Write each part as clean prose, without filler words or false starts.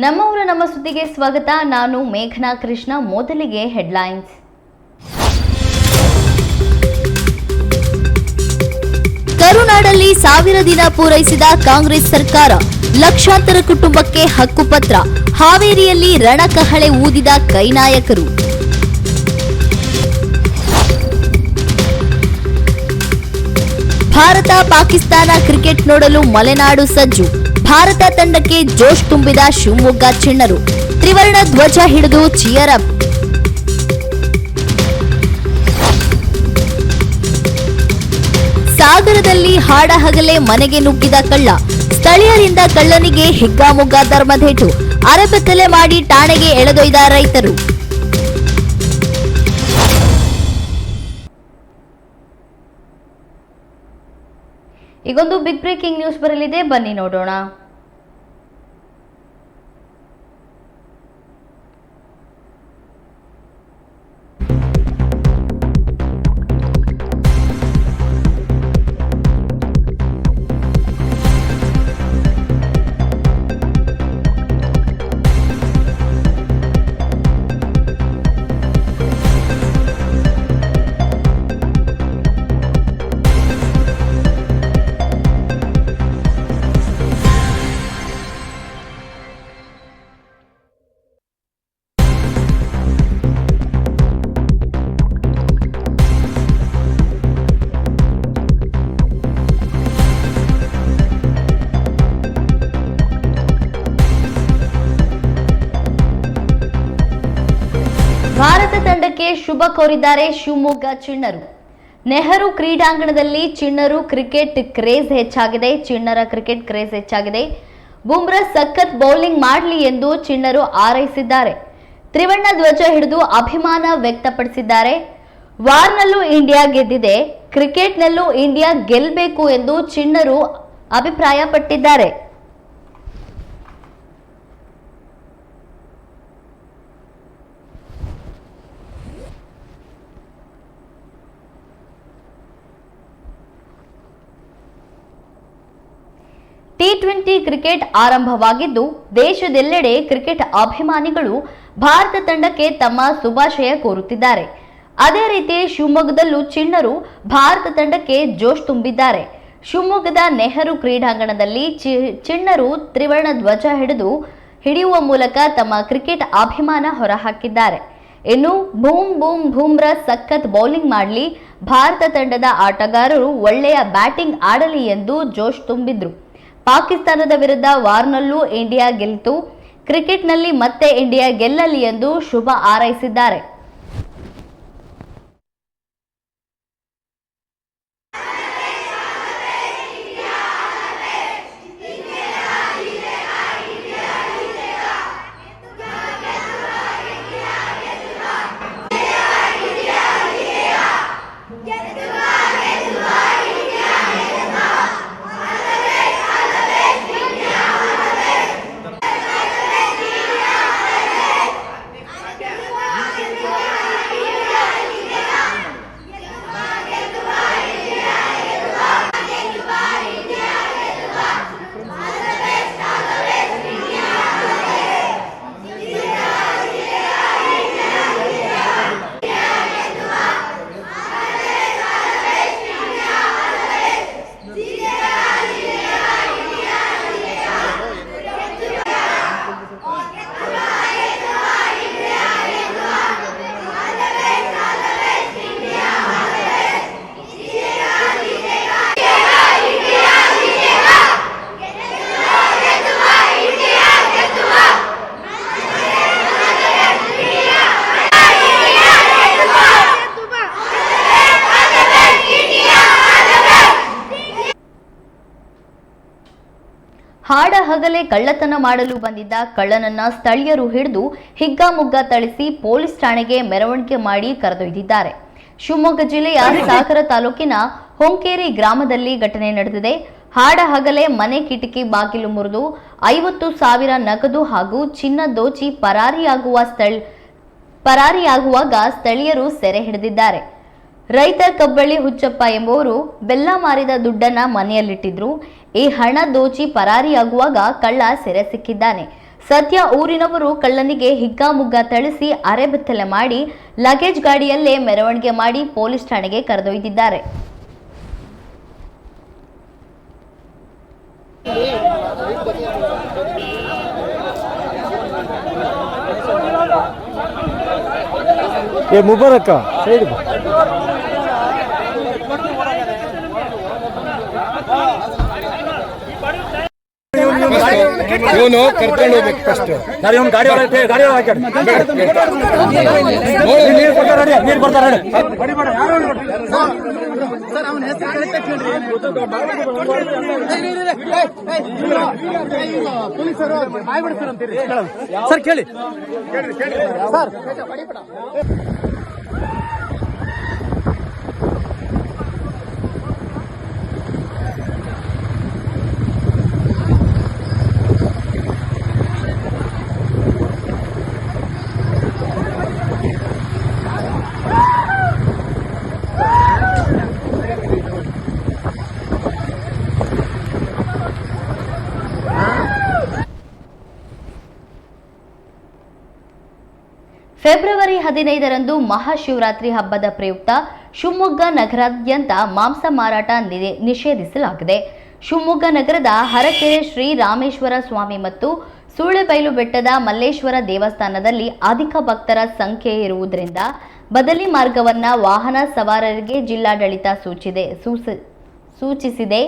ನಮ್ಮೂರ ನಮ್ಮ ಸುದ್ದಿಗೆ ಸ್ವಾಗತ. ನಾನು ಮೇಘನಾ ಕೃಷ್ಣ. ಮೊದಲಿಗೆ ಹೆಡ್ಲೈನ್ಸ್. ಕರುನಾಡಲ್ಲಿ 1000 ದಿನ ಪೂರೈಸಿದ ಕಾಂಗ್ರೆಸ್ ಸರ್ಕಾರ, ಲಕ್ಷಾಂತರ ಕುಟುಂಬಕ್ಕೆ ಹಕ್ಕುಪತ್ರ. ಹಾವೇರಿಯಲ್ಲಿ ರಣಕಹಳೆ ಊದಿದ ಕೈನಾಯಕರು. ಭಾರತ ಪಾಕಿಸ್ತಾನ ಕ್ರಿಕೆಟ್ ನೋಡಲು ಮಲೆನಾಡು ಸಜ್ಜು. ಭಾರತ ತಂಡಕ್ಕೆ ಜೋಶ್ ತುಂಬಿದ ಶಿವಮೊಗ್ಗ ಚಿಣ್ಣರು. ತ್ರಿವರ್ಣ ಧ್ವಜ ಹಿಡಿದು ಚಿಯರ್ ಅಪ್. ಸಾಗರದಲ್ಲಿ ಹಾಡಹಗಲೇ ಮನೆಗೆ ನುಗ್ಗಿದ ಕಳ್ಳ. ಸ್ಥಳೀಯರಿಂದ ಕಳ್ಳನಿಗೆ ಹಿಗ್ಗಾಮುಗ್ಗ ಧರ್ಮಧೇಟು. ಅರೆಬೆತ್ತಲೆ ಮಾಡಿ ಠಾಣೆಗೆ ಎಳೆದೊಯ್ದ ರೈತರು. ಈಗೊಂದು ಬಿಗ್ ಬ್ರೇಕಿಂಗ್ ನ್ಯೂಸ್ ಬರಲಿದೆ, ಬನ್ನಿ ನೋಡೋಣ. ಭಾರತ ತಂಡಕ್ಕೆ ಶುಭ ಕೋರಿದ್ದಾರೆ ಶಿವಮೊಗ್ಗ ಚಿಣ್ಣರು. ನೆಹರು ಕ್ರೀಡಾಂಗಣದಲ್ಲಿ ಚಿಣ್ಣರ ಕ್ರಿಕೆಟ್ ಕ್ರೇಜ್ ಹೆಚ್ಚಾಗಿದೆ. ಬುಮ್ರಾ ಸಖತ್ ಬೌಲಿಂಗ್ ಮಾಡಲಿ ಎಂದು ಚಿಣ್ಣರು ಹಾರೈಸಿದ್ದಾರೆ. ತ್ರಿವರ್ಣ ಧ್ವಜ ಹಿಡಿದು ಅಭಿಮಾನ ವ್ಯಕ್ತಪಡಿಸಿದ್ದಾರೆ. ವಾರ್ನಲ್ಲೂ ಇಂಡಿಯಾ ಗೆದ್ದಿದೆ, ಕ್ರಿಕೆಟ್ನಲ್ಲೂ ಇಂಡಿಯಾ ಗೆಲ್ಲಬೇಕು ಎಂದು ಚಿಣ್ಣರು ಅಭಿಪ್ರಾಯಪಟ್ಟಿದ್ದಾರೆ. T20 ಕ್ರಿಕೆಟ್ ಆರಂಭವಾಗಿದ್ದು ದೇಶದೆಲ್ಲೆಡೆ ಕ್ರಿಕೆಟ್ ಅಭಿಮಾನಿಗಳು ಭಾರತ ತಂಡಕ್ಕೆ ತಮ್ಮ ಶುಭಾಶಯ ಕೋರುತ್ತಿದ್ದಾರೆ. ಅದೇ ರೀತಿ ಶಿವಮೊಗ್ಗದಲ್ಲೂ ಚಿಣ್ಣರು ಭಾರತ ತಂಡಕ್ಕೆ ಜೋಶ್ ತುಂಬಿದ್ದಾರೆ. ಶಿವಮೊಗ್ಗದ ನೆಹರು ಕ್ರೀಡಾಂಗಣದಲ್ಲಿ ಚಿಣ್ಣರು ತ್ರಿವರ್ಣ ಧ್ವಜ ಹಿಡಿಯುವ ಮೂಲಕ ತಮ್ಮ ಕ್ರಿಕೆಟ್ ಅಭಿಮಾನ ಹೊರಹಾಕಿದ್ದಾರೆ. ಇನ್ನು ಬೂಮ್ರಾ ಸಖತ್ ಬೌಲಿಂಗ್ ಮಾಡಲಿ, ಭಾರತ ತಂಡದ ಆಟಗಾರರು ಒಳ್ಳೆಯ ಬ್ಯಾಟಿಂಗ್ ಆಡಲಿ ಎಂದು ಜೋಶ್ ತುಂಬಿದ್ರು. ಪಾಕಿಸ್ತಾನದ ವಿರುದ್ಧ ವಾರ್ನಲ್ಲೂ ಇಂಡಿಯಾ ಗೆಲ್ಲಿತು, ಕ್ರಿಕೆಟ್ನಲ್ಲಿ ಮತ್ತೆ ಇಂಡಿಯಾ ಗೆಲ್ಲಲಿ ಎಂದು ಶುಭ ಹಾರೈಸಿದ್ದಾರೆ. ಹಾಡಹಗಲೇ ಕಳ್ಳತನ ಮಾಡಲು ಬಂದಿದ್ದ ಕಳ್ಳನನ್ನ ಸ್ಥಳೀಯರು ಹಿಡಿದು ಹಿಗ್ಗಾಮುಗ್ಗ ಥಳಿಸಿ ಪೊಲೀಸ್ ಠಾಣೆಗೆ ಮೆರವಣಿಗೆ ಮಾಡಿ ಕರೆದೊಯ್ದಿದ್ದಾರೆ. ಶಿವಮೊಗ್ಗ ಜಿಲ್ಲೆಯ ಸಾಗರ ತಾಲೂಕಿನ ಹೊಂಕೇರಿ ಗ್ರಾಮದಲ್ಲಿ ಘಟನೆ ನಡೆದಿದೆ. ಹಾಡಹಗಲೇ ಮನೆ ಕಿಟಕಿ ಬಾಗಿಲು ಮುರಿದು 50,000 ನಗದು ಹಾಗೂ ಚಿನ್ನ ದೋಚಿ ಪರಾರಿಯಾಗುವಾಗ ಸ್ಥಳೀಯರು ಸೆರೆ ಹಿಡಿದಿದ್ದಾರೆ. ರೈತ ಕಬ್ಬಳ್ಳಿ ಹುಚ್ಚಪ್ಪ ಎಂಬುವರು ಬೆಲ್ಲ ಮಾರಿದ ದುಡ್ಡನ್ನ ಮನೆಯಲ್ಲಿಟ್ಟಿದ್ರು. ಈ ಹಣ ದೋಚಿ ಪರಾರಿಯಾಗುವಾಗ ಕಳ್ಳ ಸೆರೆ ಸಿಕ್ಕಿದ್ದಾನೆ. ಸದ್ಯ ಊರಿನವರು ಕಳ್ಳನಿಗೆ ಹಿಗ್ಗಾಮುಗ್ಗ ಥಳಿಸಿ ಅರೆಬೆತ್ತಲೆ ಮಾಡಿ ಲಗೇಜ್ ಗಾಡಿಯಲ್ಲೇ ಮೆರವಣಿಗೆ ಮಾಡಿ ಪೊಲೀಸ್ ಠಾಣೆಗೆ ಕರೆದೊಯ್ದಿದ್ದಾರೆ. ಮುಬಾರಕ ಸೈಡ್ ಇವನು ಕರ್ಕೊಂಡು ಹೋಗ್ಬೇಕು ಫಸ್ಟ್. ಗಾಡಿ ನೀರು ಕೊಡ್ತಾರೆ ನೀರು ಕೊಡ್ತಾರೆ ಸರ್ ಕೇಳಿ ಸರ್. ಫೆಬ್ರವರಿ 15ರಂದು ಮಹಾಶಿವರಾತ್ರಿ ಹಬ್ಬದ ಪ್ರಯುಕ್ತ ಶಿವಮೊಗ್ಗ ನಗರಾದ್ಯಂತ ಮಾಂಸ ಮಾರಾಟ ನಿಷೇಧಿಸಲಾಗಿದೆ. ಶಿವಮೊಗ್ಗ ನಗರದ ಹರಕೆರೆ ಶ್ರೀ ರಾಮೇಶ್ವರ ಸ್ವಾಮಿ ಮತ್ತು ಸೂಳೆಬೈಲು ಬೆಟ್ಟದ ಮಲ್ಲೇಶ್ವರ ದೇವಸ್ಥಾನದಲ್ಲಿ ಅಧಿಕ ಭಕ್ತರ ಸಂಖ್ಯೆ ಇರುವುದರಿಂದ ಬದಲಿ ಮಾರ್ಗವನ್ನ ವಾಹನ ಸವಾರರಿಗೆ ಜಿಲ್ಲಾಡಳಿತ ಸೂಚಿಸಿದೆ.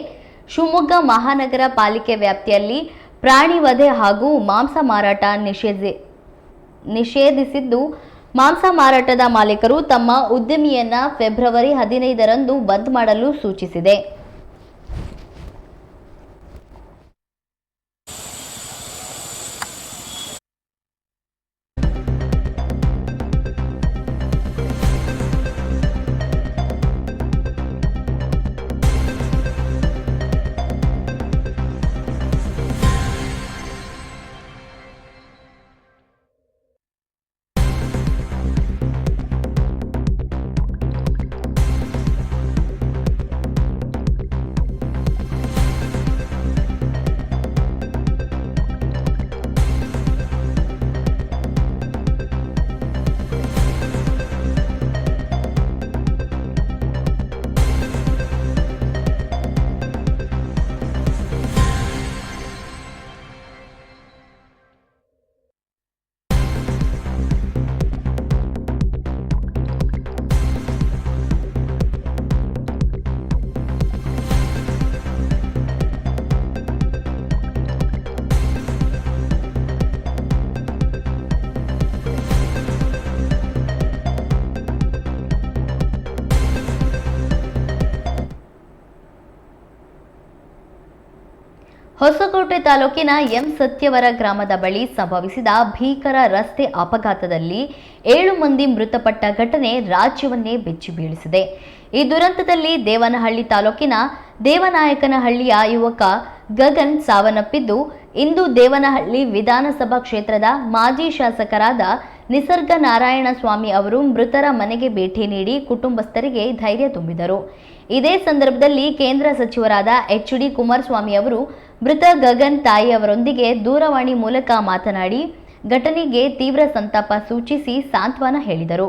ಶಿವಮೊಗ್ಗ ಮಹಾನಗರ ಪಾಲಿಕೆ ವ್ಯಾಪ್ತಿಯಲ್ಲಿ ಪ್ರಾಣಿ ವಧೆ ಹಾಗೂ ಮಾಂಸ ಮಾರಾಟ ನಿಷೇಧಿಸಿದ್ದು, ಮಾಂಸ ಮಾರಾಟದ ಮಾಲೀಕರು ತಮ್ಮ ಉದ್ಯಮಿಯನ್ನ ಫೆಬ್ರವರಿ 15ರಂದು ಬಂದ್ ಮಾಡಲು ಸೂಚಿಸಿದೆ. ಹೊಸಕೋಟೆ ತಾಲೂಕಿನ ಎಂ ಸತ್ಯವರ ಗ್ರಾಮದ ಬಳಿ ಸಂಭವಿಸಿದ ಭೀಕರ ರಸ್ತೆ ಅಪಘಾತದಲ್ಲಿ 7 ಮಂದಿ ಮೃತಪಟ್ಟ ಘಟನೆ ರಾಜ್ಯವನ್ನೇ ಬೆಚ್ಚಿ ಬೀಳಿಸಿದೆ. ಈ ದುರಂತದಲ್ಲಿ ದೇವನಹಳ್ಳಿ ತಾಲೂಕಿನ ದೇವನಾಯಕನಹಳ್ಳಿಯ ಯುವಕ ಗಗನ್ ಸಾವನ್ನಪ್ಪಿದ್ದು, ಇಂದು ದೇವನಹಳ್ಳಿ ವಿಧಾನಸಭಾ ಕ್ಷೇತ್ರದ ಮಾಜಿ ಶಾಸಕರಾದ ನಿಸರ್ಗ ನಾರಾಯಣ ಸ್ವಾಮಿ ಅವರು ಮೃತರ ಮನೆಗೆ ಭೇಟಿ ನೀಡಿ ಕುಟುಂಬಸ್ಥರಿಗೆ ಧೈರ್ಯ ತುಂಬಿದರು. ಇದೇ ಸಂದರ್ಭದಲ್ಲಿ ಕೇಂದ್ರ ಸಚಿವರಾದ ಎಚ್.ಡಿ. ಕುಮಾರಸ್ವಾಮಿ ಅವರು ಮೃತ ಗಗನ್ ತಾಯಿಯವರೊಂದಿಗೆ ದೂರವಾಣಿ ಮೂಲಕ ಮಾತನಾಡಿ ಘಟನೆಗೆ ತೀವ್ರ ಸಂತಾಪ ಸೂಚಿಸಿ ಸಾಂತ್ವನ ಹೇಳಿದರು.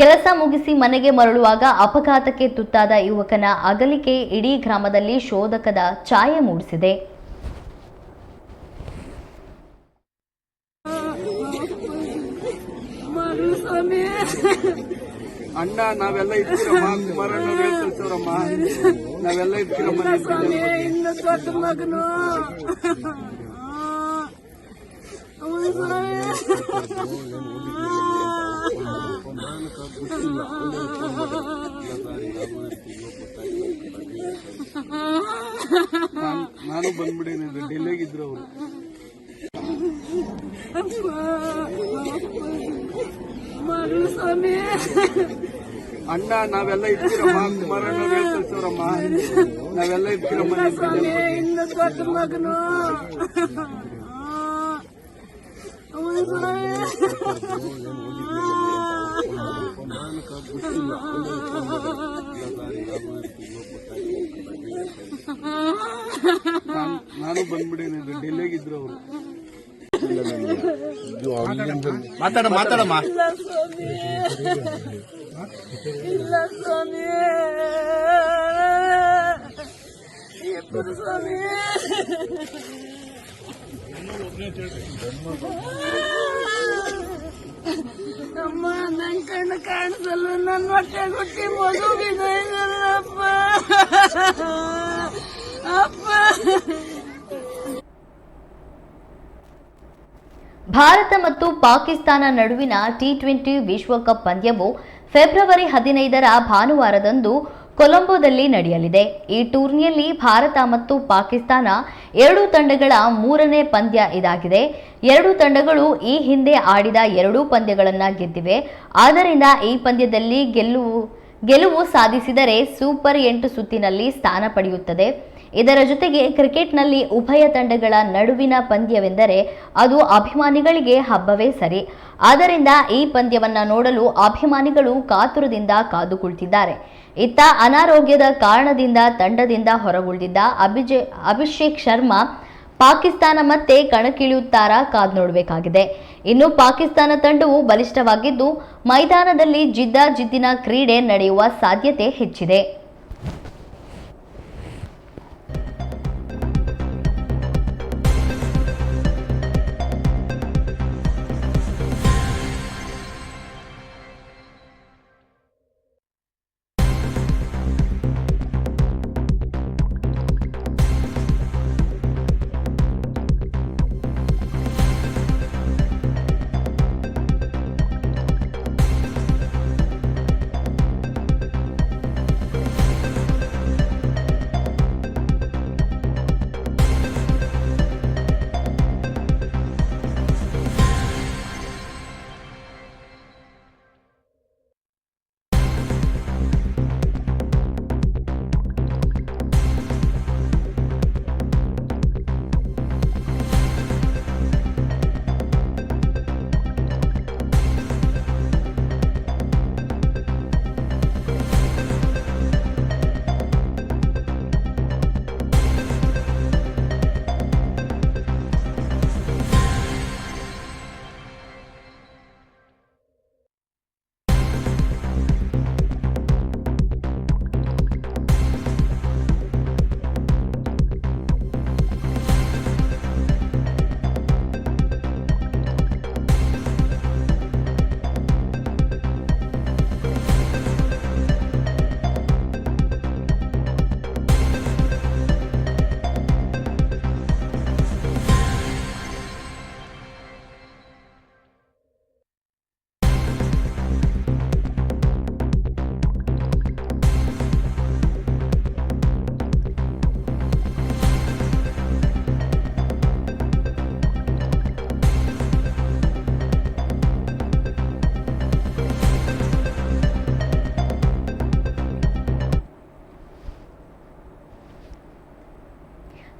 ಕೆಲಸ ಮುಗಿಸಿ ಮನೆಗೆ ಮರಳುವಾಗ ಅಪಘಾತಕ್ಕೆ ತುತ್ತಾದ ಯುವಕನ ಅಗಲಿಕೆ ಇಡೀ ಗ್ರಾಮದಲ್ಲಿ ಶೋಧಕದ ಛಾಯೆ ಮೂಡಿಸಿದೆ. ಅಣ್ಣ ನಾವೆಲ್ಲ ಇದ್ದೀರಮ್ಮ, ಕುಮಾರಣ್ಣ ಹೇಳ್ತಿರ್ತಾರಮ್ಮ, ನಾವೆಲ್ಲ ಇದ್ದೀರಮ್ಮ. ಇನ್ನು ದೊಡ್ಡ ಮಗನು ನಾನು ಬಂದ್ಬಿಡೇನೆ, ಡೆಲ್ಲಿಗಿದ್ರು ಅವರು. ಸ್ವಾಮಿ ಅಣ್ಣ ನಾವೆಲ್ಲ ಇದ್ದೀರಮ್ಮ, ಕುಮಾರಣ್ಣ ಹೇಳ್ತಿರ್ತಾರಮ್ಮ, ನಾವೆಲ್ಲ ಇದ್ದೀರಮ್ಮ. ಇನ್ನು ದೊಡ್ಡ ಮಗನು ನಾನು ಬಂದ್ಬಿಡೇನೆ, ಡೆಲ್ಲಿಗಿದ್ರು ಅವರು. ಮಾತಾಡಮ್ಮ. ಇಲ್ಲ ಸ್ವಾಮಿ, ಇಲ್ಲ ಸ್ವಾಮಿ, ಇಬ್ಬರು ಸ್ವಾಮಿ. ಅಮ್ಮ ನನ್ ಕಣ್ಣು ಕಾಣಿಸಲ್ಲ, ನನ್ನ ಹೊಟ್ಟೆ ಗುಟ್ಟಿ ಮಗುವಿದೆ ಅಪ್ಪ ಅಪ್ಪ. ಭಾರತ ಮತ್ತು ಪಾಕಿಸ್ತಾನ ನಡುವಿನ ಟಿ20 ವಿಶ್ವಕಪ್ ಪಂದ್ಯವು ಫೆಬ್ರವರಿ 15ರ ಭಾನುವಾರದಂದು ಕೊಲಂಬೋದಲ್ಲಿ ನಡೆಯಲಿದೆ. ಈ ಟೂರ್ನಿಯಲ್ಲಿ ಭಾರತ ಮತ್ತು ಪಾಕಿಸ್ತಾನ ಎರಡೂ ತಂಡಗಳ ಮೂರನೇ ಪಂದ್ಯ ಇದಾಗಿದೆ. ಎರಡೂ ತಂಡಗಳು ಈ ಹಿಂದೆ ಆಡಿದ ಎರಡೂ ಪಂದ್ಯಗಳನ್ನು ಗೆದ್ದಿವೆ. ಆದ್ದರಿಂದ ಈ ಪಂದ್ಯದಲ್ಲಿ ಗೆಲುವು ಸಾಧಿಸಿದರೆ ಸೂಪರ್ 8 ಸುತ್ತಿನಲ್ಲಿ ಸ್ಥಾನ ಪಡೆಯುತ್ತದೆ. ಇದರ ಜೊತೆಗೆ ಕ್ರಿಕೆಟ್ನಲ್ಲಿ ಉಭಯ ತಂಡಗಳ ನಡುವಿನ ಪಂದ್ಯವೆಂದರೆ ಅದು ಅಭಿಮಾನಿಗಳಿಗೆ ಹಬ್ಬವೇ ಸರಿ. ಆದ್ದರಿಂದ ಈ ಪಂದ್ಯವನ್ನು ನೋಡಲು ಅಭಿಮಾನಿಗಳು ಕಾತುರದಿಂದ ಕಾದು ಕುಳಿತಿದ್ದಾರೆ. ಇತ್ತ ಅನಾರೋಗ್ಯದ ಕಾರಣದಿಂದ ತಂಡದಿಂದ ಹೊರಗುಳಿದಿದ್ದ ಅಭಿಷೇಕ್ ಶರ್ಮಾ ಪಾಕಿಸ್ತಾನ ಮತ್ತೆ ಕಣಕ್ಕಿಳಿಯುತ್ತಾರಾ ಕಾದು ನೋಡಬೇಕಾಗಿದೆ. ಇನ್ನು ಪಾಕಿಸ್ತಾನ ತಂಡವು ಬಲಿಷ್ಠವಾಗಿದ್ದು ಮೈದಾನದಲ್ಲಿ ಜಿದ್ದಿನ ಕ್ರೀಡೆ ನಡೆಯುವ ಸಾಧ್ಯತೆ ಹೆಚ್ಚಿದೆ.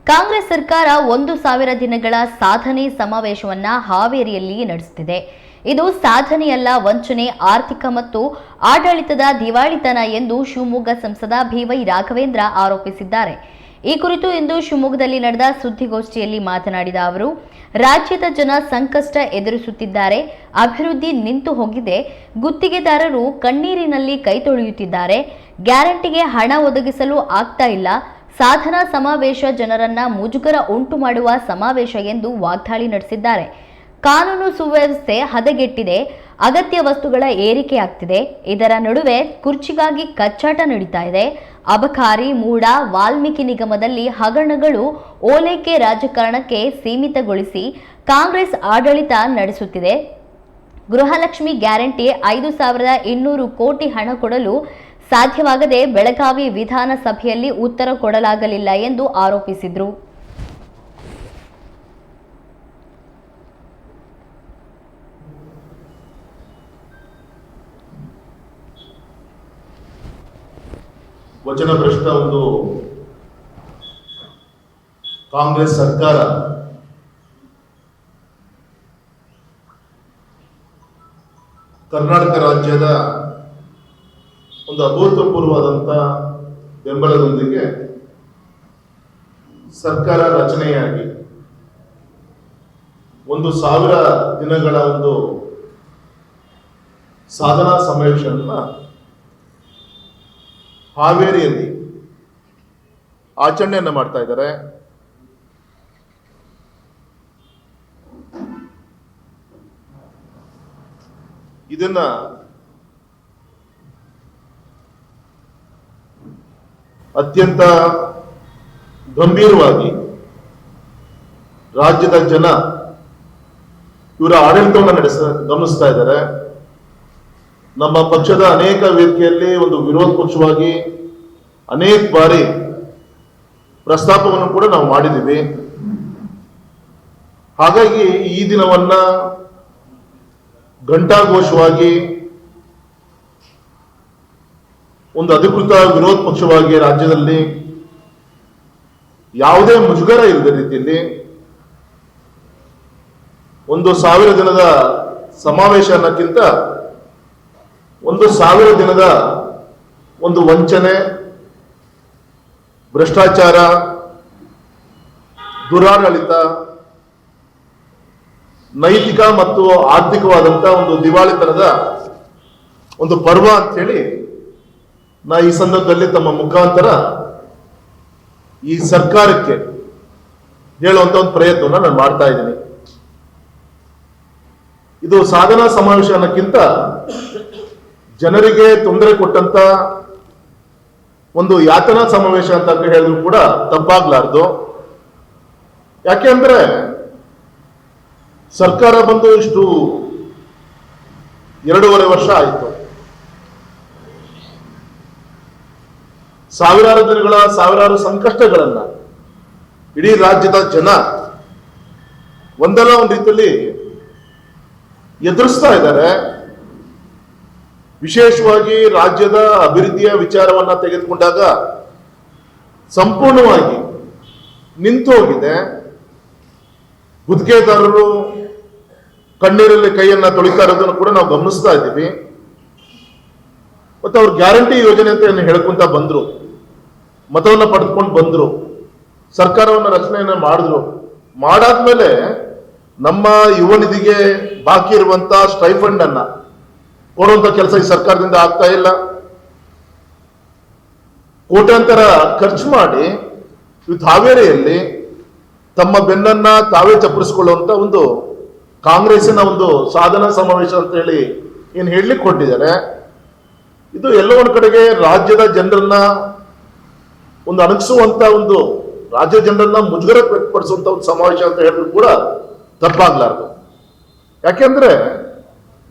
ಕಾಂಗ್ರೆಸ್ ಸರ್ಕಾರ 1,000 ದಿನಗಳ ಸಾಧನೆ ಸಮಾವೇಶವನ್ನ ಹಾವೇರಿಯಲ್ಲಿ ನಡೆಸುತ್ತಿದೆ. ಇದು ಸಾಧನೆಯಲ್ಲ, ವಂಚನೆ, ಆರ್ಥಿಕ ಮತ್ತು ಆಡಳಿತದ ದಿವಾಳಿತನ ಎಂದು ಶಿವಮೊಗ್ಗ ಸಂಸದ ಬಿವೈ ರಾಘವೇಂದ್ರ ಆರೋಪಿಸಿದ್ದಾರೆ. ಈ ಕುರಿತು ಇಂದು ಶಿವಮೊಗ್ಗದಲ್ಲಿ ನಡೆದ ಸುದ್ದಿಗೋಷ್ಠಿಯಲ್ಲಿ ಮಾತನಾಡಿದ ಅವರು, ರಾಜ್ಯದ ಜನ ಸಂಕಷ್ಟ ಎದುರಿಸುತ್ತಿದ್ದಾರೆ, ಅಭಿವೃದ್ಧಿ ನಿಂತು ಹೋಗಿದೆ, ಗುತ್ತಿಗೆದಾರರು ಕಣ್ಣೀರಿನಲ್ಲಿ ಕೈ ತೊಳೆಯುತ್ತಿದ್ದಾರೆ, ಗ್ಯಾರಂಟಿಗೆ ಹಣ ಒದಗಿಸಲು ಆಗ್ತಾ ಇಲ್ಲ, ಸಾಧನಾ ಸಮಾವೇಶ ಜನರನ್ನ ಮುಜುಗರ ಉಂಟು ಮಾಡುವ ಸಮಾವೇಶ ಎಂದು ವಾಗ್ದಾಳಿ ನಡೆಸಿದ್ದಾರೆ. ಕಾನೂನು ಸುವ್ಯವಸ್ಥೆ ಹದಗೆಟ್ಟಿದೆ, ಅಗತ್ಯ ವಸ್ತುಗಳ ಏರಿಕೆಯಾಗ್ತಿದೆ, ಇದರ ನಡುವೆ ಕುರ್ಚಿಗಾಗಿ ಕಚ್ಚಾಟ ನಡೀತಾ ಇದೆ. ಅಬಕಾರಿ, ಮೂಡ, ವಾಲ್ಮೀಕಿ ನಿಗಮದಲ್ಲಿ ಹಗರಣಗಳು, ಓಲೈಕೆ ರಾಜಕಾರಣಕ್ಕೆ ಸೀಮಿತಗೊಳಿಸಿ ಕಾಂಗ್ರೆಸ್ ಆಡಳಿತ ನಡೆಸುತ್ತಿದೆ. ಗೃಹಲಕ್ಷ್ಮಿ ಗ್ಯಾರಂಟಿ 5,200 ಕೋಟಿ ಹಣ ಕೊಡಲು ಸಾಧ್ಯವಾಗದೆ ಬೆಳಗಾವಿ ವಿಧಾನಸಭೆಯಲ್ಲಿ ಉತ್ತರ ಕೊಡಲಾಗಲಿಲ್ಲ ಎಂದು ಆರೋಪಿಸಿದರು. ವಚನಭ್ರಷ್ಟ ಒಂದು ಕಾಂಗ್ರೆಸ್ ಸರ್ಕಾರ ಕರ್ನಾಟಕ ರಾಜ್ಯದ ಒಂದು ಅಭೂತಪೂರ್ವವಾದಂಥ ಬೆಂಬಲದೊಂದಿಗೆ ಸರ್ಕಾರ ರಚನೆಯಾಗಿ 1,000 ದಿನಗಳ ಒಂದು ಸಾಧನಾ ಸಮಾವೇಶವನ್ನು ಹಾವೇರಿಯಲ್ಲಿ ಆಚರಣೆಯನ್ನು ಮಾಡ್ತಾ ಇದ್ದಾರೆ. ಇದನ್ನ ಅತ್ಯಂತ ಗಂಭೀರವಾಗಿ ರಾಜ್ಯದ ಜನ ಇವರ ಆಡಳಿತವನ್ನು ಗಮನಿಸ್ತಾ ಇದ್ದಾರೆ. ನಮ್ಮ ಪಕ್ಷದ ಅನೇಕ ವೇದಿಕೆಯಲ್ಲಿ ಒಂದು ವಿರೋಧ ಪಕ್ಷವಾಗಿ ಅನೇಕ ಬಾರಿ ಪ್ರಸ್ತಾಪವನ್ನು ಕೂಡ ನಾವು ಮಾಡಿದ್ದೀವಿ. ಹಾಗಾಗಿ ಈ ದಿನವನ್ನ ಘಂಟಾಘೋಷವಾಗಿ ಒಂದು ಅಧಿಕೃತ ವಿರೋಧ ಪಕ್ಷವಾಗಿ ರಾಜ್ಯದಲ್ಲಿ ಯಾವುದೇ ಮುಜುಗರ ಇಲ್ಲದ ರೀತಿಯಲ್ಲಿ 1,000 ದಿನದ ಸಮಾವೇಶ ಅನ್ನಕ್ಕಿಂತ 1,000 ದಿನದ ಒಂದು ವಂಚನೆ, ಭ್ರಷ್ಟಾಚಾರ, ದುರಾಡಳಿತ, ನೈತಿಕ ಮತ್ತು ಆರ್ಥಿಕವಾದಂತಹ ಒಂದು ದಿವಾಳಿತನದ ಒಂದು ಪರ್ವ ಅಂತ ಹೇಳಿ ನಾ ಈ ಸಂದರ್ಭದಲ್ಲಿ ತಮ್ಮ ಮುಖಾಂತರ ಈ ಸರ್ಕಾರಕ್ಕೆ ಹೇಳುವಂತ ಒಂದು ಪ್ರಯತ್ನವನ್ನು ನಾನು ಮಾಡ್ತಾ ಇದ್ದೀನಿ. ಇದು ಸಾಧನಾ ಸಮಾವೇಶ ಅನ್ನಕ್ಕಿಂತ ಜನರಿಗೆ ತೊಂದರೆ ಕೊಟ್ಟಂತ ಒಂದು ಯಾತನಾ ಸಮಾವೇಶ ಅಂತ ಹೇಳಿದ್ರು ಕೂಡ ತಪ್ಪಾಗ್ಲಾರ್ದು. ಯಾಕೆಂದ್ರೆ ಸರ್ಕಾರ ಬಂದು ಇಷ್ಟು 2.5 ವರ್ಷ ಆಯಿತು. ಸಾವಿರಾರು ದಿನಗಳ ಸಾವಿರಾರು ಸಂಕಷ್ಟಗಳನ್ನ ಇಡೀ ರಾಜ್ಯದ ಜನ ಒಂದಲ್ಲ ಒಂದು ರೀತಿಯಲ್ಲಿ ಎದುರಿಸ್ತಾ ಇದ್ದಾರೆ. ವಿಶೇಷವಾಗಿ ರಾಜ್ಯದ ಅಭಿವೃದ್ಧಿಯ ವಿಚಾರವನ್ನ ತೆಗೆದುಕೊಂಡಾಗ ಸಂಪೂರ್ಣವಾಗಿ ನಿಂತು ಹೋಗಿದೆ. ಗುತ್ತಿಗೆದಾರರು ಕಣ್ಣೀರಲ್ಲಿ ಕೈಯನ್ನ ತೊಳಿತಾ ಇರೋದನ್ನು ಕೂಡ ನಾವು ಗಮನಿಸ್ತಾ ಇದ್ದೀವಿ. ಮತ್ತೆ ಅವ್ರು ಗ್ಯಾರಂಟಿ ಯೋಜನೆ ಅಂತ ಏನು ಹೇಳ್ಕೊಂತ ಬಂದ್ರು, ಮತವನ್ನ ಪಡೆದುಕೊಂಡು ಬಂದ್ರು, ಸರ್ಕಾರವನ್ನ ರಚನೆಯನ್ನ ಮಾಡಿದ್ರು. ಮಾಡಾದ್ಮೇಲೆ ನಮ್ಮ ಯುವ ನಿಧಿಗೆ ಬಾಕಿ ಇರುವಂತ ಸ್ಟೈಫಂಡ್ ಅನ್ನ ಕೊಡುವಂತ ಕೆಲಸ ಈ ಸರ್ಕಾರದಿಂದ ಆಗ್ತಾ ಇಲ್ಲ. ಕೋಟ್ಯಾಂತರ ಖರ್ಚು ಮಾಡಿ ಇವತ್ತು ಹಾವೇರಿಯಲ್ಲಿ ತಮ್ಮ ಬೆನ್ನನ್ನ ತಾವೇ ಚಪ್ಪರಿಸಿಕೊಳ್ಳುವಂತ ಒಂದು ಕಾಂಗ್ರೆಸ್ಸಿನ ಒಂದು ಸಾಧನಾ ಸಮಾವೇಶ ಅಂತ ಹೇಳಿ ಏನ್ ಹೇಳಲಿಕ್ಕೆ ಕೊಟ್ಟಿದ್ದಾರೆ. ಇದು ಎಲ್ಲೋ ಒಂದ್ ಕಡೆಗೆ ರಾಜ್ಯದ ಜನರನ್ನ ಒಂದು ಅಣಗಿಸುವಂತ ಒಂದು ರಾಜ್ಯ ಜನರನ್ನ ಮುಜುಗರ ವ್ಯಕ್ತಪಡಿಸುವಂತ ಒಂದು ಸಮಾವೇಶ ಅಂತ ಹೇಳಿದ್ರು ಕೂಡ ತಪ್ಪಾಗ್ಲಾರ್ದು. ಯಾಕೆಂದ್ರೆ